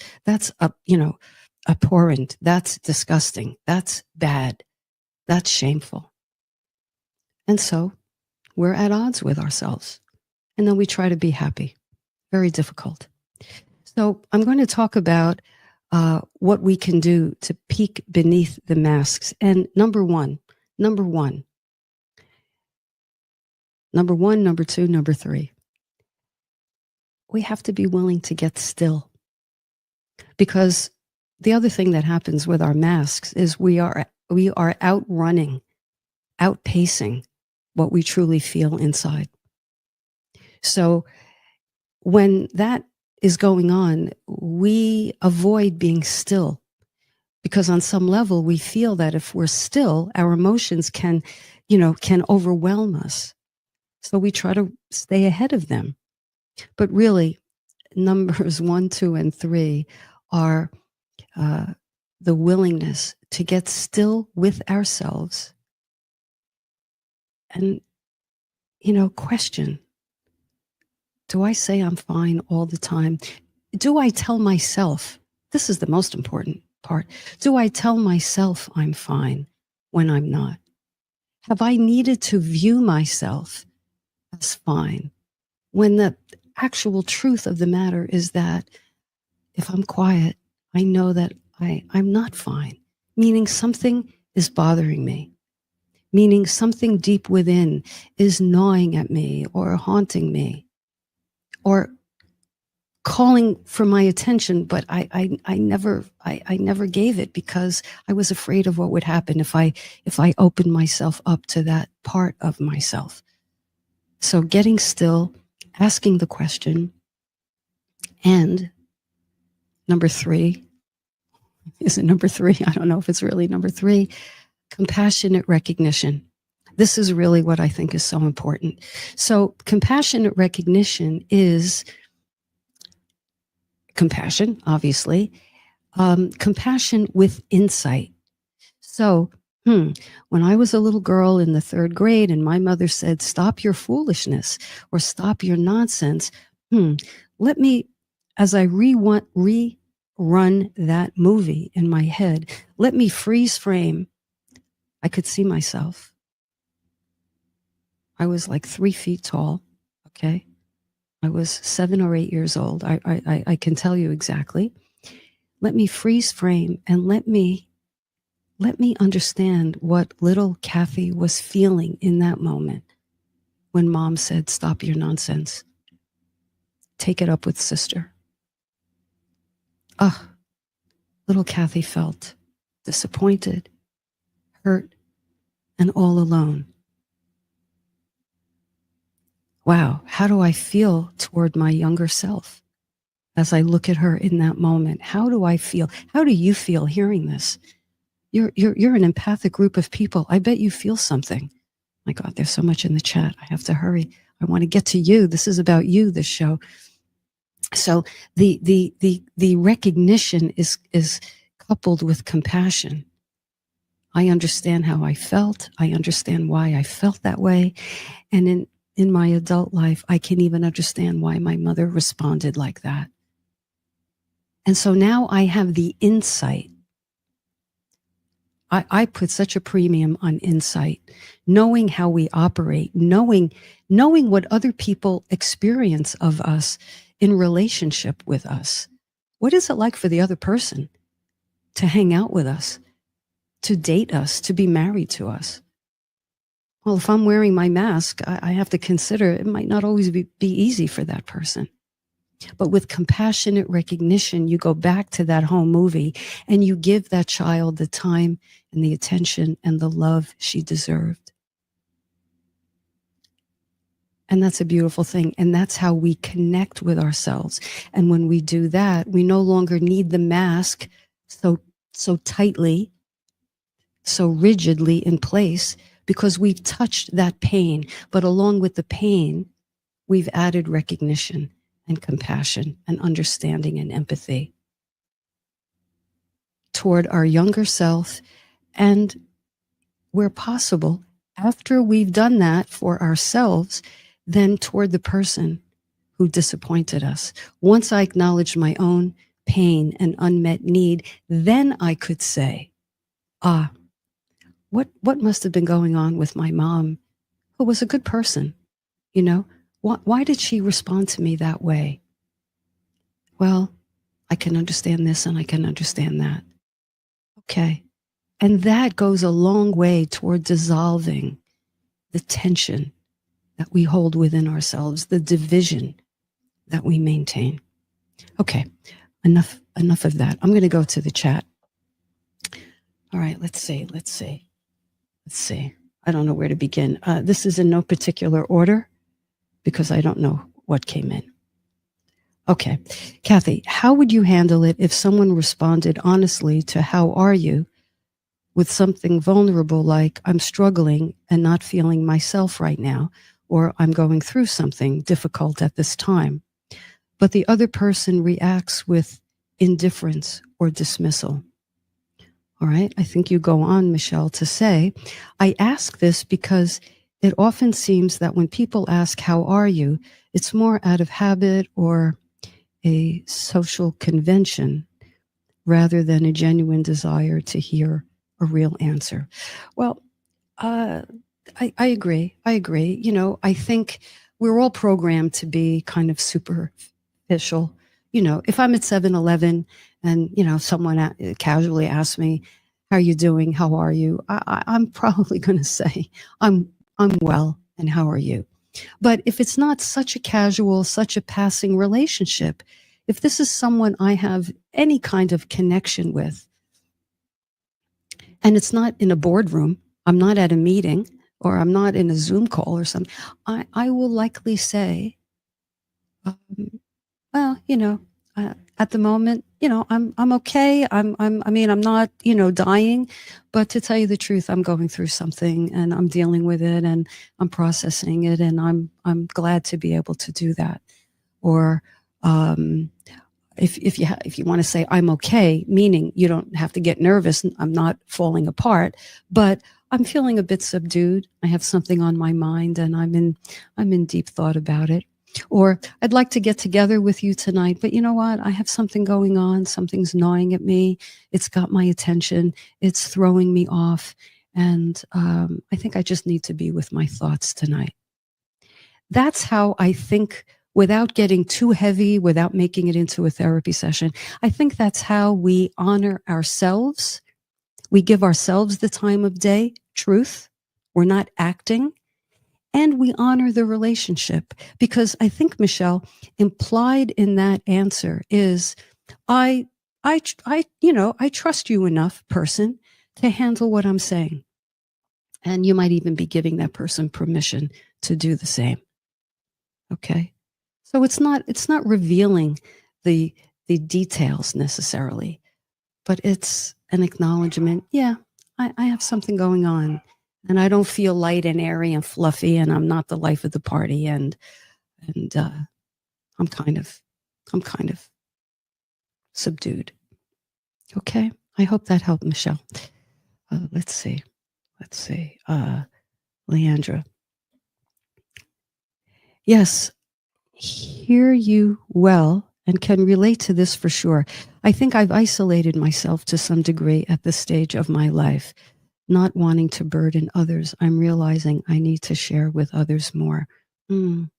abhorrent. That's disgusting. That's bad. That's shameful. And so we're at odds with ourselves. And then we try to be happy. Very difficult. So I'm going to talk about what we can do to peek beneath the masks. And number one, number two, number three. We have to be willing to get still. Because the other thing that happens with our masks is we are outrunning, outpacing what we truly feel inside. So when that is going on, we avoid being still. Because on some level, we feel that if we're still, our emotions can overwhelm us. So we try to stay ahead of them. But really, numbers 1, 2, and 3 are the willingness to get still with ourselves and, question. Do I say I'm fine all the time? Do I tell myself, this is the most important part, do I tell myself I'm fine when I'm not? Have I needed to view myself as fine when the actual truth of the matter is that if I'm quiet, I know that I'm not fine, meaning something is bothering me, meaning something deep within is gnawing at me or haunting me or calling for my attention, but I never gave it because I was afraid of what would happen if I opened myself up to that part of myself. So getting still, asking the question, and number 3, is it number 3? I don't know if it's really number 3, compassionate recognition. This is really what I think is so important. So compassionate recognition is compassion, obviously, compassion with insight. So, when I was a little girl in the 3rd grade and my mother said, stop your foolishness or stop your nonsense, let me, as I rerun that movie in my head, let me freeze frame. I could see myself. I was like 3 feet tall, okay? I was 7 or 8 years old. I can tell you exactly. Let me freeze frame and let me understand what little Kathy was feeling in that moment when Mom said, stop your nonsense. Take it up with sister. Little Kathy felt disappointed, hurt, and all alone. Wow, how do I feel toward my younger self as I look at her in that moment? How do I feel? How do you feel hearing this? You're an empathic group of people. I bet you feel something. My God, there's so much in the chat. I have to hurry. I want to get to you. This is about you, this show. So the recognition is coupled with compassion. I understand how I felt. I understand why I felt that way. And in my adult life, I can even understand why my mother responded like that. And so now I have the insight. I put such a premium on insight, knowing how we operate, knowing what other people experience of us in relationship with us. What is it like for the other person to hang out with us, to date us, to be married to us? Well, if I'm wearing my mask, I have to consider it might not always be easy for that person. But with compassionate recognition, you go back to that home movie and you give that child the time and the attention and the love she deserved. And that's a beautiful thing. And that's how we connect with ourselves. And when we do that, we no longer need the mask so tightly, so rigidly in place, because we've touched that pain. But along with the pain, we've added recognition and compassion and understanding and empathy toward our younger self. And where possible, after we've done that for ourselves, then toward the person who disappointed us. Once I acknowledged my own pain and unmet need, then I could say, what must have been going on with my mom, who was a good person? You know, why did she respond to me that way? Well, I can understand this and I can understand that. Okay. And that goes a long way toward dissolving the tension that we hold within ourselves, the division that we maintain. Okay. Enough of that. I'm going to go to the chat. All right. Let's see. I don't know where to begin. This is in no particular order because I don't know what came in. Okay. Kathy, how would you handle it if someone responded honestly to how are you with something vulnerable like I'm struggling and not feeling myself right now, or I'm going through something difficult at this time, but the other person reacts with indifference or dismissal? All right. I think you go on, Michelle, to say, I ask this because it often seems that when people ask, how are you? It's more out of habit or a social convention rather than a genuine desire to hear a real answer. Well, I agree. You know, I think we're all programmed to be kind of superficial. You know, if I'm at 7-Eleven and, you know, someone casually asks me, how are you doing? How are you? I'm probably going to say, I'm well. And how are you? But if it's not such a casual, such a passing relationship, if this is someone I have any kind of connection with, and it's not in a boardroom, I'm not at a meeting, or I'm not in a Zoom call or something, I will likely say, well, you know, at the moment, you know, I'm okay. I'm not, you know, dying, but to tell you the truth, I'm going through something and I'm dealing with it and I'm processing it, and I'm glad to be able to do that. Or if you want to say I'm okay, meaning you don't have to get nervous, I'm not falling apart, but I'm feeling a bit subdued. I have something on my mind and I'm in deep thought about it. Or I'd like to get together with you tonight, but you know what? I have something going on. Something's gnawing at me. It's got my attention. It's throwing me off. And I think I just need to be with my thoughts tonight. That's how I think, without getting too heavy, without making it into a therapy session. I think that's how we honor ourselves. We give ourselves the time of day, truth. We're not acting. And we honor the relationship, because I think, Michelle, implied in that answer is, I trust you enough, person, to handle what I'm saying. And you might even be giving that person permission to do the same. Okay. So it's not revealing the details necessarily, but it's an acknowledgement. Yeah, I have something going on. And I don't feel light and airy and fluffy, and I'm not the life of the party, and I'm kind of subdued. Okay, I hope that helped, Michelle. Let's see, Leandra. Yes, hear you well and can relate to this for sure. I think I've isolated myself to some degree at this stage of my life, not wanting to burden others. I'm realizing I need to share with others more. Mm.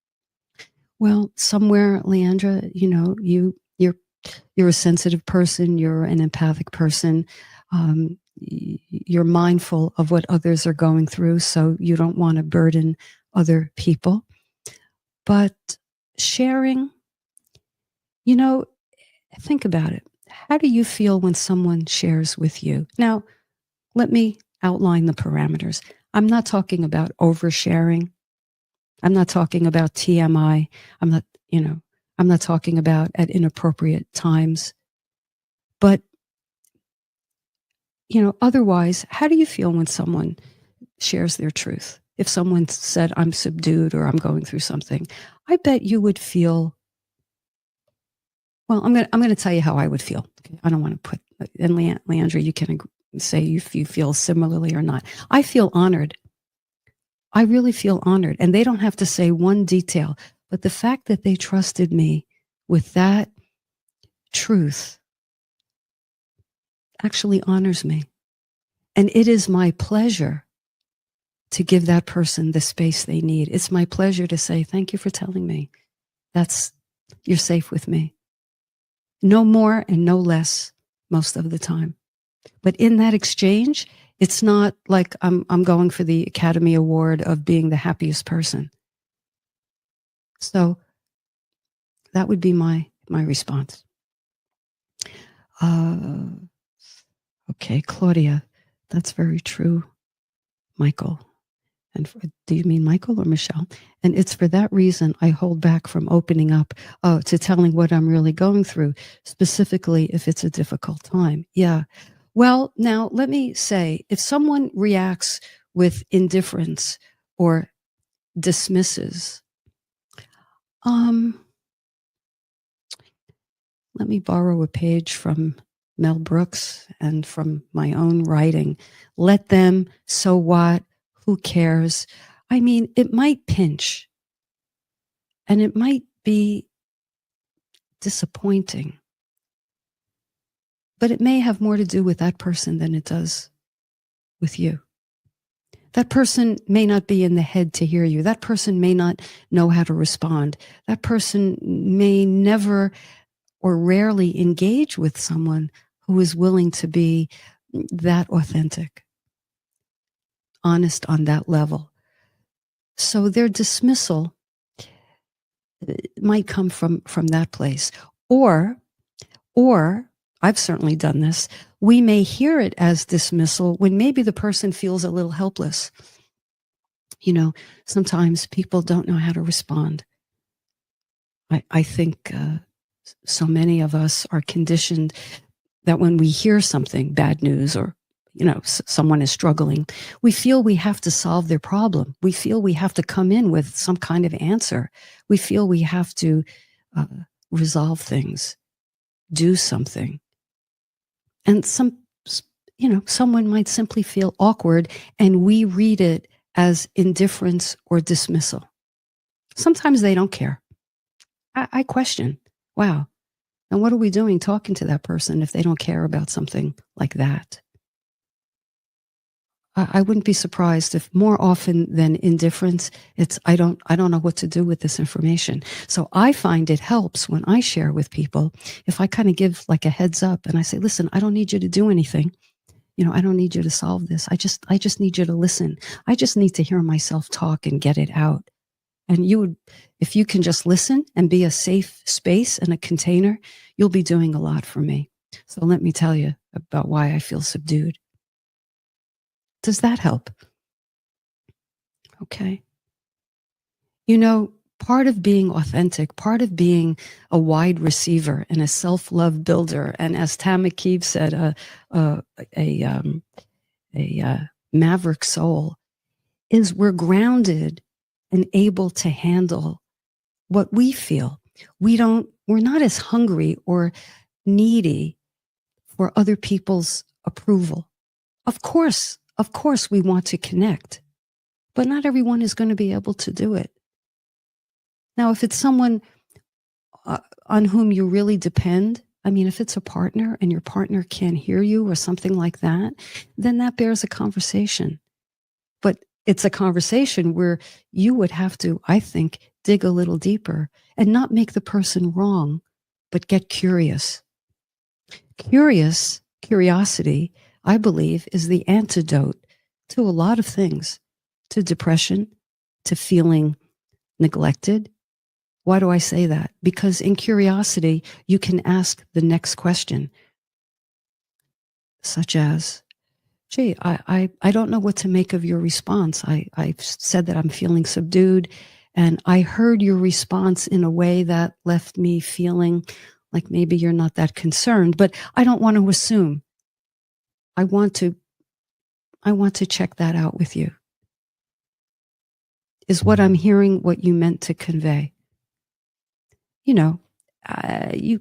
Well, somewhere, Leandra, you're a sensitive person. You're an empathic person. You're mindful of what others are going through, so you don't want to burden other people. But sharing, think about it. How do you feel when someone shares with you? Now, let me outline the parameters. I'm not talking about oversharing. I'm not talking about TMI. I'm not talking about at inappropriate times. But, otherwise, how do you feel when someone shares their truth? If someone said, I'm subdued or I'm going through something, I bet you would feel, well, I'm going to tell you how I would feel. Okay? I don't want to put, and Leandra, you can say if you feel similarly or not. I feel honored. I really feel honored. And they don't have to say one detail, but the fact that they trusted me with that truth actually honors me. And it is my pleasure to give that person the space they need. It's my pleasure to say, thank you for telling me. You're safe with me. No more and no less most of the time. But in that exchange, it's not like I'm going for the Academy Award of being the happiest person. So that would be my response. Okay, Claudia, that's very true. Michael. And do you mean Michael or Michelle? And it's for that reason I hold back from opening up to telling what I'm really going through, specifically if it's a difficult time. Yeah. Well, now let me say, if someone reacts with indifference or dismisses, let me borrow a page from Mel Brooks and from my own writing. Let them, so what? Who cares? I mean, it might pinch and it might be disappointing, but it may have more to do with that person than it does with you. That person may not be in the head to hear you. That person may not know how to respond. That person may never or rarely engage with someone who is willing to be that authentic, honest on that level. So their dismissal might come from that place. Or I've certainly done this, we may hear it as dismissal when maybe the person feels a little helpless. Sometimes people don't know how to respond. I think so many of us are conditioned that when we hear something, bad news, or someone is struggling, we feel we have to solve their problem. We feel we have to come in with some kind of answer. We feel we have to resolve things, do something. And someone might simply feel awkward, and we read it as indifference or dismissal. Sometimes they don't care. I question, wow, and what are we doing talking to that person if they don't care about something like that? I wouldn't be surprised if more often than indifference, it's I don't know what to do with this information. So I find it helps when I share with people, if I kind of give like a heads up and I say, listen, I don't need you to do anything. I don't need you to solve this. I just need you to listen. I just need to hear myself talk and get it out. And if you can just listen and be a safe space and a container, you'll be doing a lot for me. So let me tell you about why I feel subdued. Does that help? Okay. Part of being authentic, part of being a wide receiver and a self-love builder, and as Tam McKeeb said, a maverick soul, is we're grounded and able to handle what we feel. We're not as hungry or needy for other people's approval. Of course, we want to connect, but not everyone is going to be able to do it. Now, if it's someone on whom you really depend, I mean, if it's a partner and your partner can't hear you or something like that, then that bears a conversation. But it's a conversation where you would have to, I think, dig a little deeper and not make the person wrong, but get curious. Curiosity, I believe, is the antidote to a lot of things, to depression, to feeling neglected. Why do I say that? Because in curiosity, you can ask the next question, such as, gee, I don't know what to make of your response. I've said that I'm feeling subdued, and I heard your response in a way that left me feeling like maybe you're not that concerned, but I don't want to assume. I want to check that out with you. Is what I'm hearing what you meant to convey? You know, you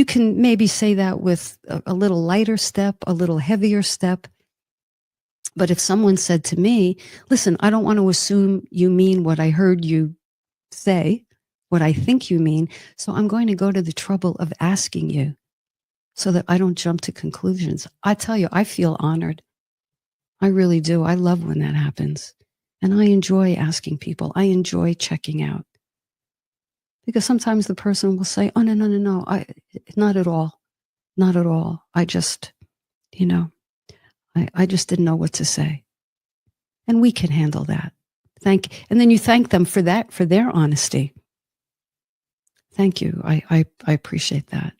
can maybe say that with a little lighter step, a little heavier step. But if someone said to me, listen, I don't want to assume you mean what I heard you say, what I think you mean, so I'm going to go to the trouble of asking you so that I don't jump to conclusions. I tell you, I feel honored. I really do. I love when that happens. And I enjoy asking people. I enjoy checking out. Because sometimes the person will say, oh, no, not at all. Not at all. I just, I just didn't know what to say. And we can handle that. And then you thank them for that, for their honesty. Thank you. I appreciate that.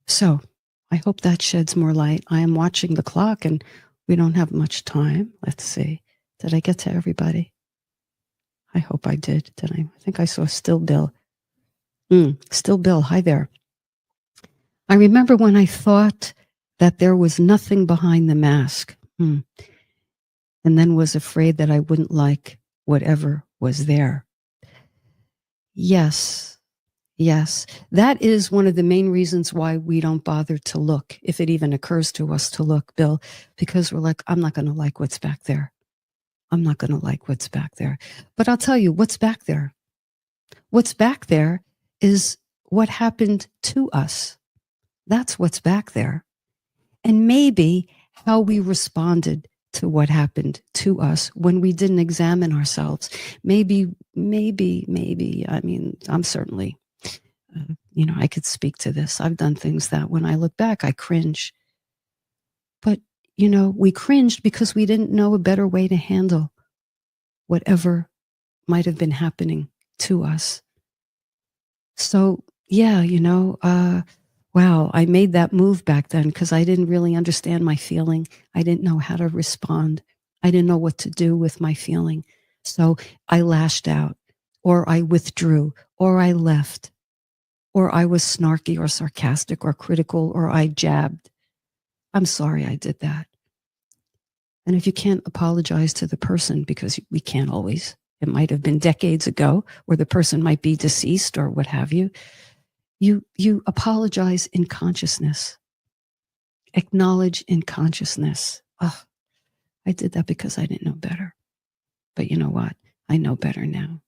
So I hope that sheds more light. I am watching the clock and we don't have much time. Let's see. Did I get to everybody? I hope I did. Did I? I think I saw Still Bill. Still Bill, hi there. I remember when I thought that there was nothing behind the mask, and then was afraid that I wouldn't like whatever was there. Yes. That is one of the main reasons why we don't bother to look, if it even occurs to us to look, Bill, because we're like, I'm not going to like what's back there. I'm not going to like what's back there. But I'll tell you what's back there. What's back there is what happened to us. That's what's back there. And maybe how we responded to what happened to us when we didn't examine ourselves. Maybe, I mean, I'm certainly, I could speak to this. I've done things that when I look back, I cringe. But we cringed because we didn't know a better way to handle whatever might have been happening to us. So, yeah, wow, I made that move back then because I didn't really understand my feeling. I didn't know how to respond. I didn't know what to do with my feeling. So I lashed out, or I withdrew, or I left, or I was snarky or sarcastic or critical, or I jabbed. I'm sorry I did that. And if you can't apologize to the person, because we can't always, it might have been decades ago, or the person might be deceased or what have you, you apologize in consciousness. Acknowledge in consciousness. Oh, I did that because I didn't know better. But you know what? I know better now.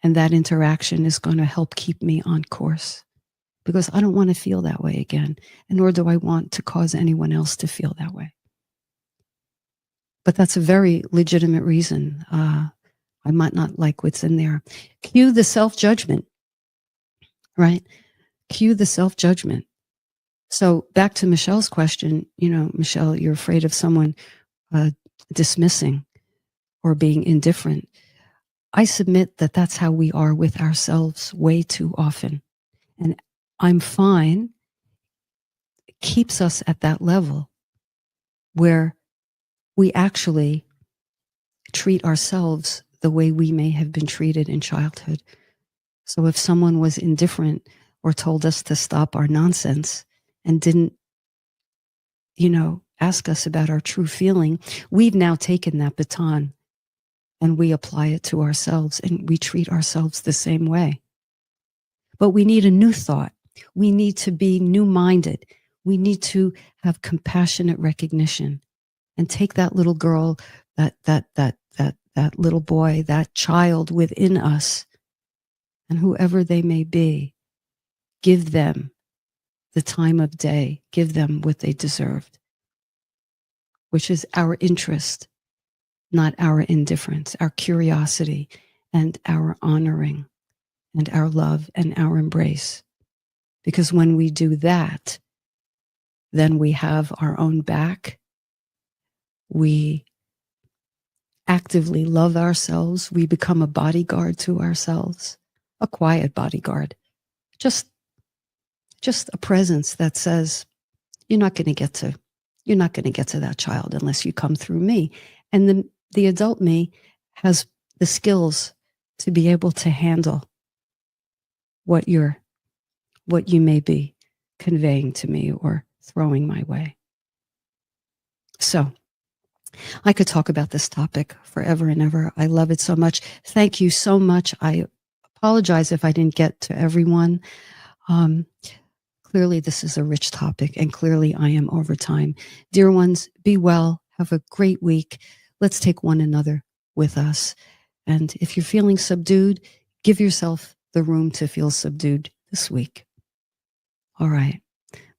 And that interaction is going to help keep me on course, because I don't want to feel that way again, and nor do I want to cause anyone else to feel that way. But that's a very legitimate reason. I might not like what's in there. Cue the self-judgment, right? Cue the self-judgment. So back to Michelle's question, Michelle, you're afraid of someone dismissing or being indifferent. I submit that that's how we are with ourselves way too often. And I'm fine. It keeps us at that level where we actually treat ourselves the way we may have been treated in childhood. So if someone was indifferent or told us to stop our nonsense and didn't, ask us about our true feeling, we've now taken that baton and we apply it to ourselves, and we treat ourselves the same way. But we need a new thought. We need to be new-minded. We need to have compassionate recognition and take that little girl, that that little boy, that child within us, and whoever they may be, give them the time of day, give them what they deserved, which is our interest, not our indifference, our curiosity and our honoring and our love and our embrace. Because when we do that, then we have our own back. We actively love ourselves. We become a bodyguard to ourselves, a quiet bodyguard, just a presence that says, you're not going to get to that child unless you come through me. And the adult me has the skills to be able to handle what you may be conveying to me or throwing my way. So I could talk about this topic forever and ever. I love it so much. Thank you so much. I apologize if I didn't get to everyone. Clearly, this is a rich topic, and clearly I am over time. Dear ones, be well. Have a great week. Let's take one another with us. And if you're feeling subdued, give yourself the room to feel subdued this week. All right.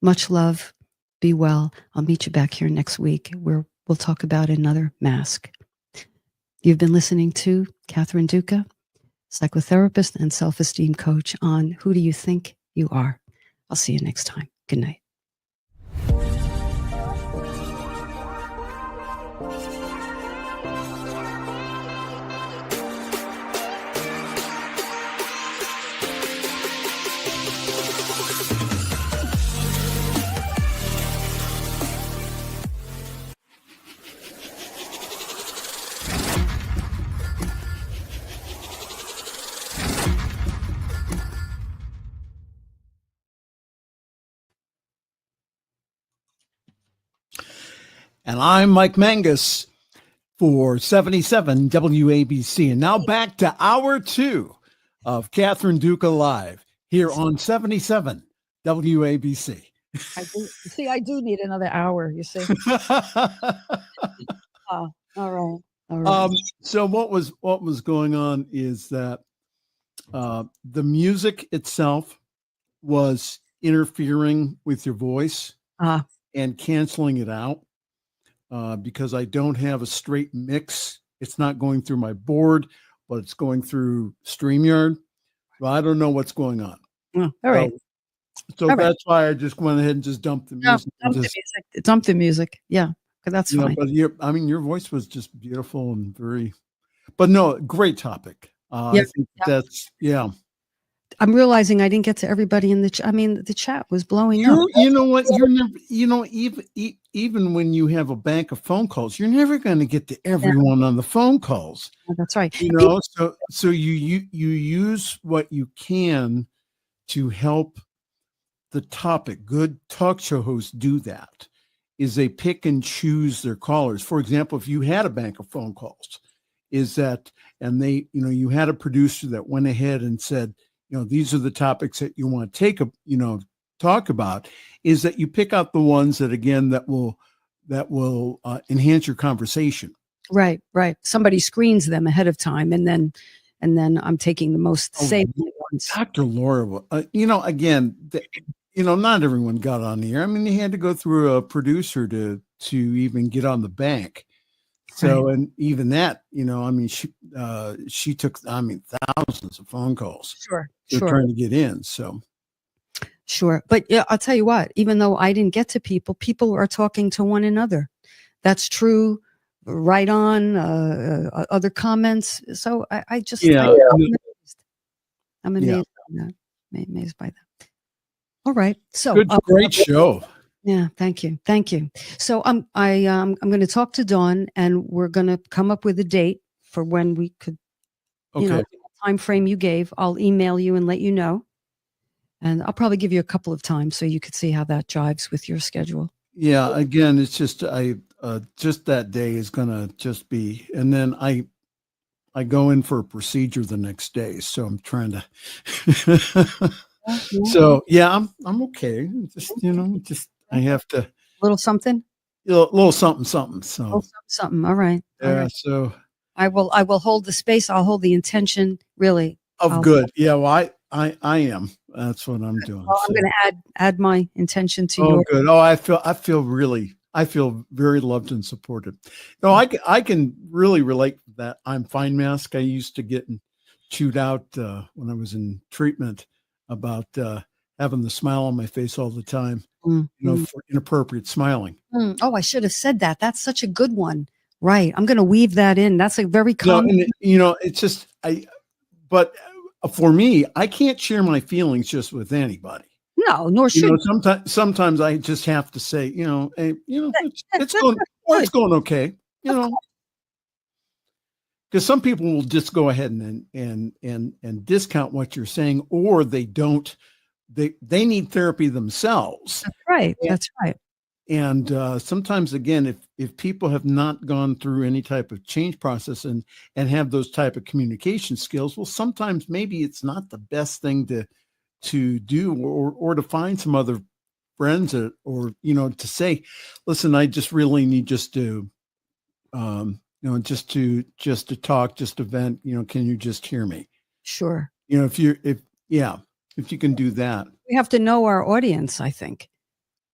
Much love. Be well. I'll meet you back here next week where we'll talk about another mask. You've been listening to Catherine Duca, psychotherapist and self-esteem coach on Who Do You Think You Are? I'll see you next time. Good night. And I'm Mike Mangus for 77 WABC. And now back to hour 2 of Catherine Duca Live here on 77 WABC. I do need another hour, you see. All right. So what was going on is that the music itself was interfering with your voice and canceling it out. Because I don't have a straight mix. It's not going through my board, but it's going through StreamYard. Well, I don't know what's going on. All right. So that's why I just went ahead and just dumped the music. Dump the music. Yeah, that's fine. But your voice was just beautiful and but no, great topic. I think that's. I'm realizing I didn't get to everybody in the chat. I mean, the chat was blowing up. You know what? You're never, even when you have a bank of phone calls, you're never going to get to everyone on the phone calls. That's right. So you use what you can to help the topic. Good talk show hosts do that. Is they pick and choose their callers. For example, if you had a bank of phone calls, and they, you had a producer that went ahead and said, these are the topics that you want to talk about, is that you pick out the ones that, again, that will enhance your conversation. Right. Somebody screens them ahead of time, and then I'm taking the most salient ones. Dr. Laura, again, not everyone got on the air. I mean, they had to go through a producer to even get on the bank. So, and even that, she took, thousands of phone calls. Sure. Trying to get in. So. Sure. But I'll tell you what, even though I didn't get to people are talking to one another. That's true. Right on, other comments. So I just, I'm amazed by that. Amazed by that. All right. So great show. Yeah, thank you. So I'm going to talk to Dawn, and we're going to come up with a date for when we could, the time frame you gave. I'll email you and let you know, and I'll probably give you a couple of times so you could see how that jives with your schedule. Yeah, again, it's just just that day is going to just be, and then I go in for a procedure the next day, so I'm trying to. So yeah, I'm okay. Just. I have to little something. Little something. So something. All right. Yeah. All right. So I will hold the space. I'll hold the intention. Really. Of good. Yeah. Well, I am. That's what I'm doing. Well, I'm So. going to add my intention to Oh, your. good. Oh, I feel very loved and supported. No, I can really relate to that. I'm fine mask. I used to get chewed out when I was in treatment about having the smile on my face all the time, for inappropriate smiling. Oh, I should have said that. That's such a good one. Right. I'm going to weave that in. That's a very common. It's just, but for me, I can't share my feelings just with anybody. No, nor should. Sometimes I just have to say, hey, it's going okay, because some people will just go ahead and discount what you're saying, or they don't. They need therapy themselves. That's right. That's right. And sometimes, again, if people have not gone through any type of change process and have those type of communication skills, well, sometimes maybe it's not the best thing to do, or to find some other friends, or to say, listen, I just really need just to just to talk, just to vent, can you just hear me? Sure. If you can do that. We have to know our audience, I think.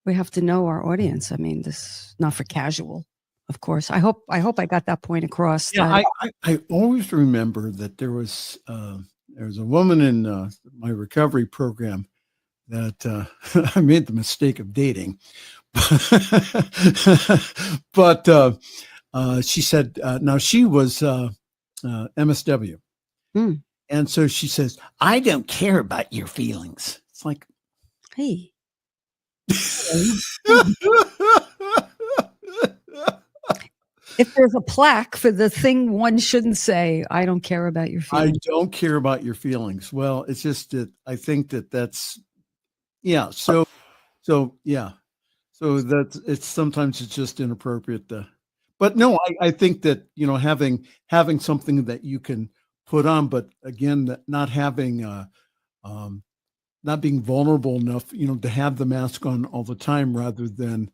We have to know our audience. I mean, this is not for casual, of course. I hope I got that point across. Yeah, I always remember that there was a woman in my recovery program that I made the mistake of dating, but she said, now she was MSW, and so she says, "I don't care about your feelings." It's like, hey. If there's a plaque for the thing one shouldn't say, I don't care about your feelings. I don't care about your feelings. Well, it's just that I think that's, yeah. So yeah. So it's sometimes it's just inappropriate but no, I think that, having something that you can put on, but again, that not having, not being vulnerable enough, to have the mask on all the time, rather than,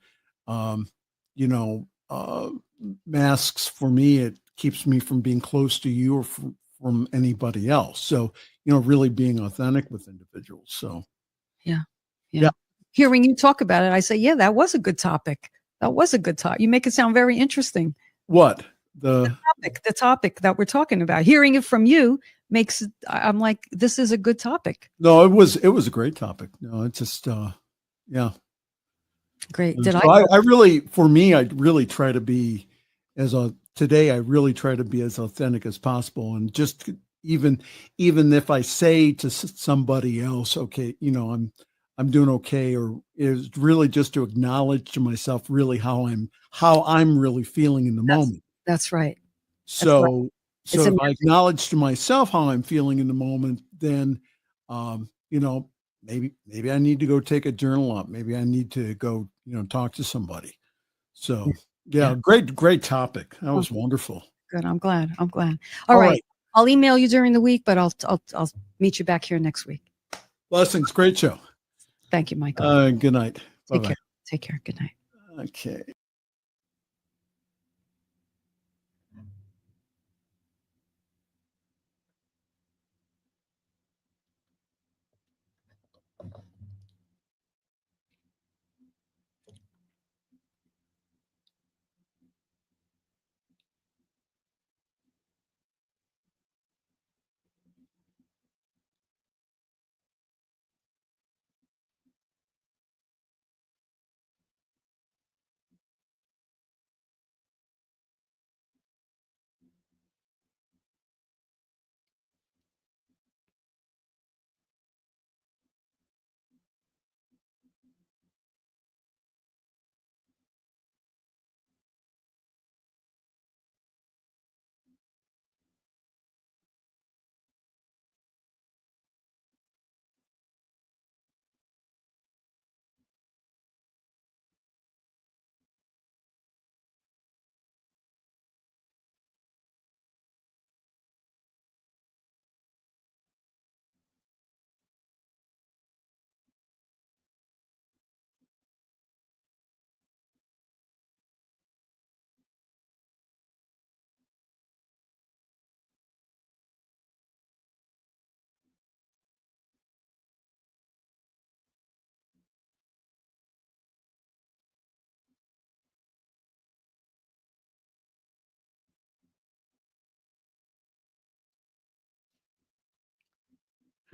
masks for me, it keeps me from being close to you or from anybody else. So, really being authentic with individuals. So, yeah. Hearing you talk about it, I say, yeah, that was a good topic. That was a good topic. You make it sound very interesting. What? The topic that we're talking about. Hearing it from you makes it, I'm like, this is a good topic. No, it was a great topic. No, it's just, yeah. Great. I really, for me, I really try to be today, I really try to be as authentic as possible. And just even if I say to somebody else, okay, I'm doing okay, or is really just to acknowledge to myself really how I'm really feeling in the moment. That's right. So if I acknowledge to myself how I'm feeling in the moment, then, maybe I need to go take a journal up. Maybe I need to go, talk to somebody. So yeah. Great topic. That was wonderful. Good. I'm glad. All right. I'll email you during the week, but I'll meet you back here next week. Blessings. Great show. Thank you, Michael. Good night. Bye-bye. Take care. Good night. Okay.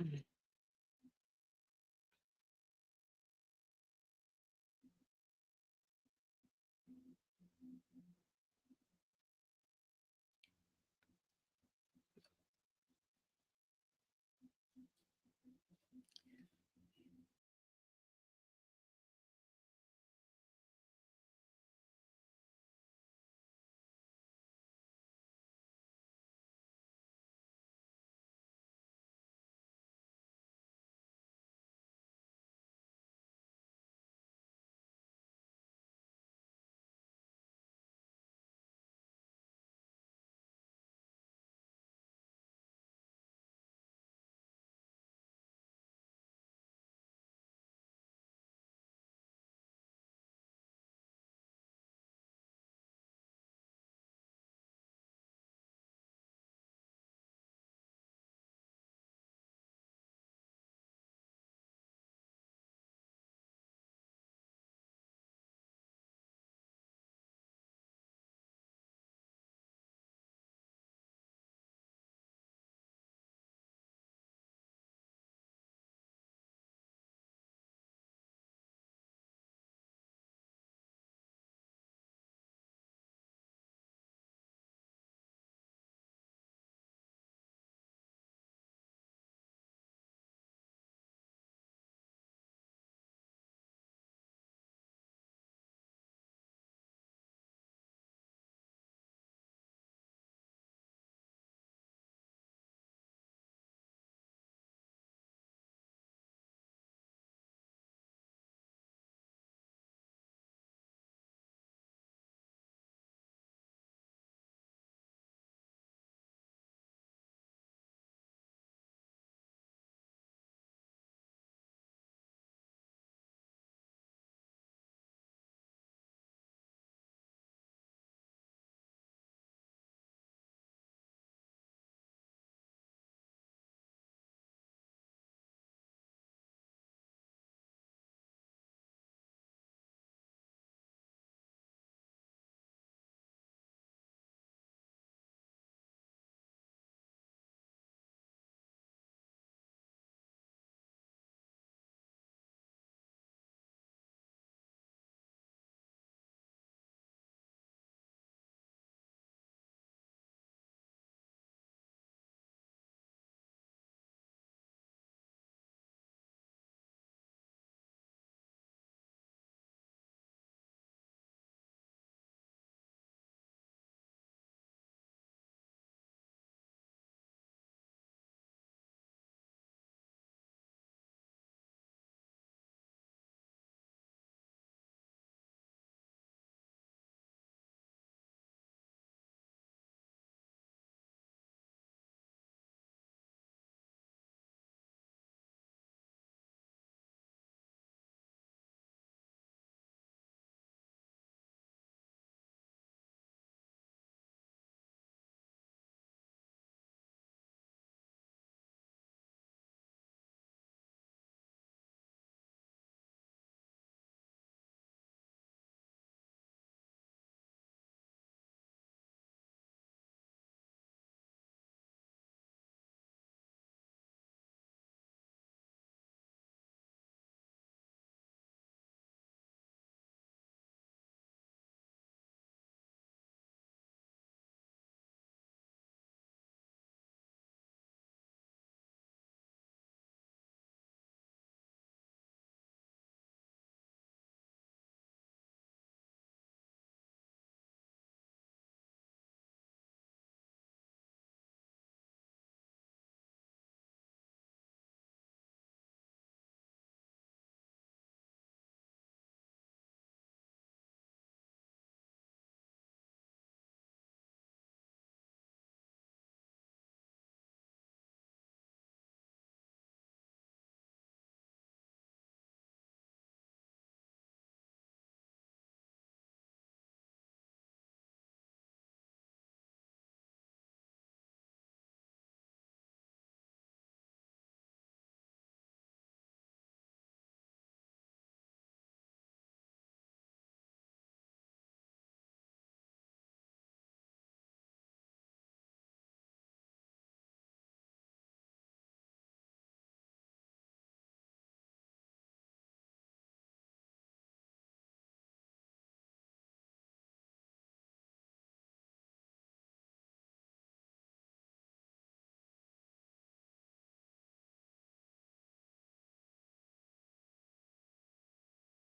Mhm.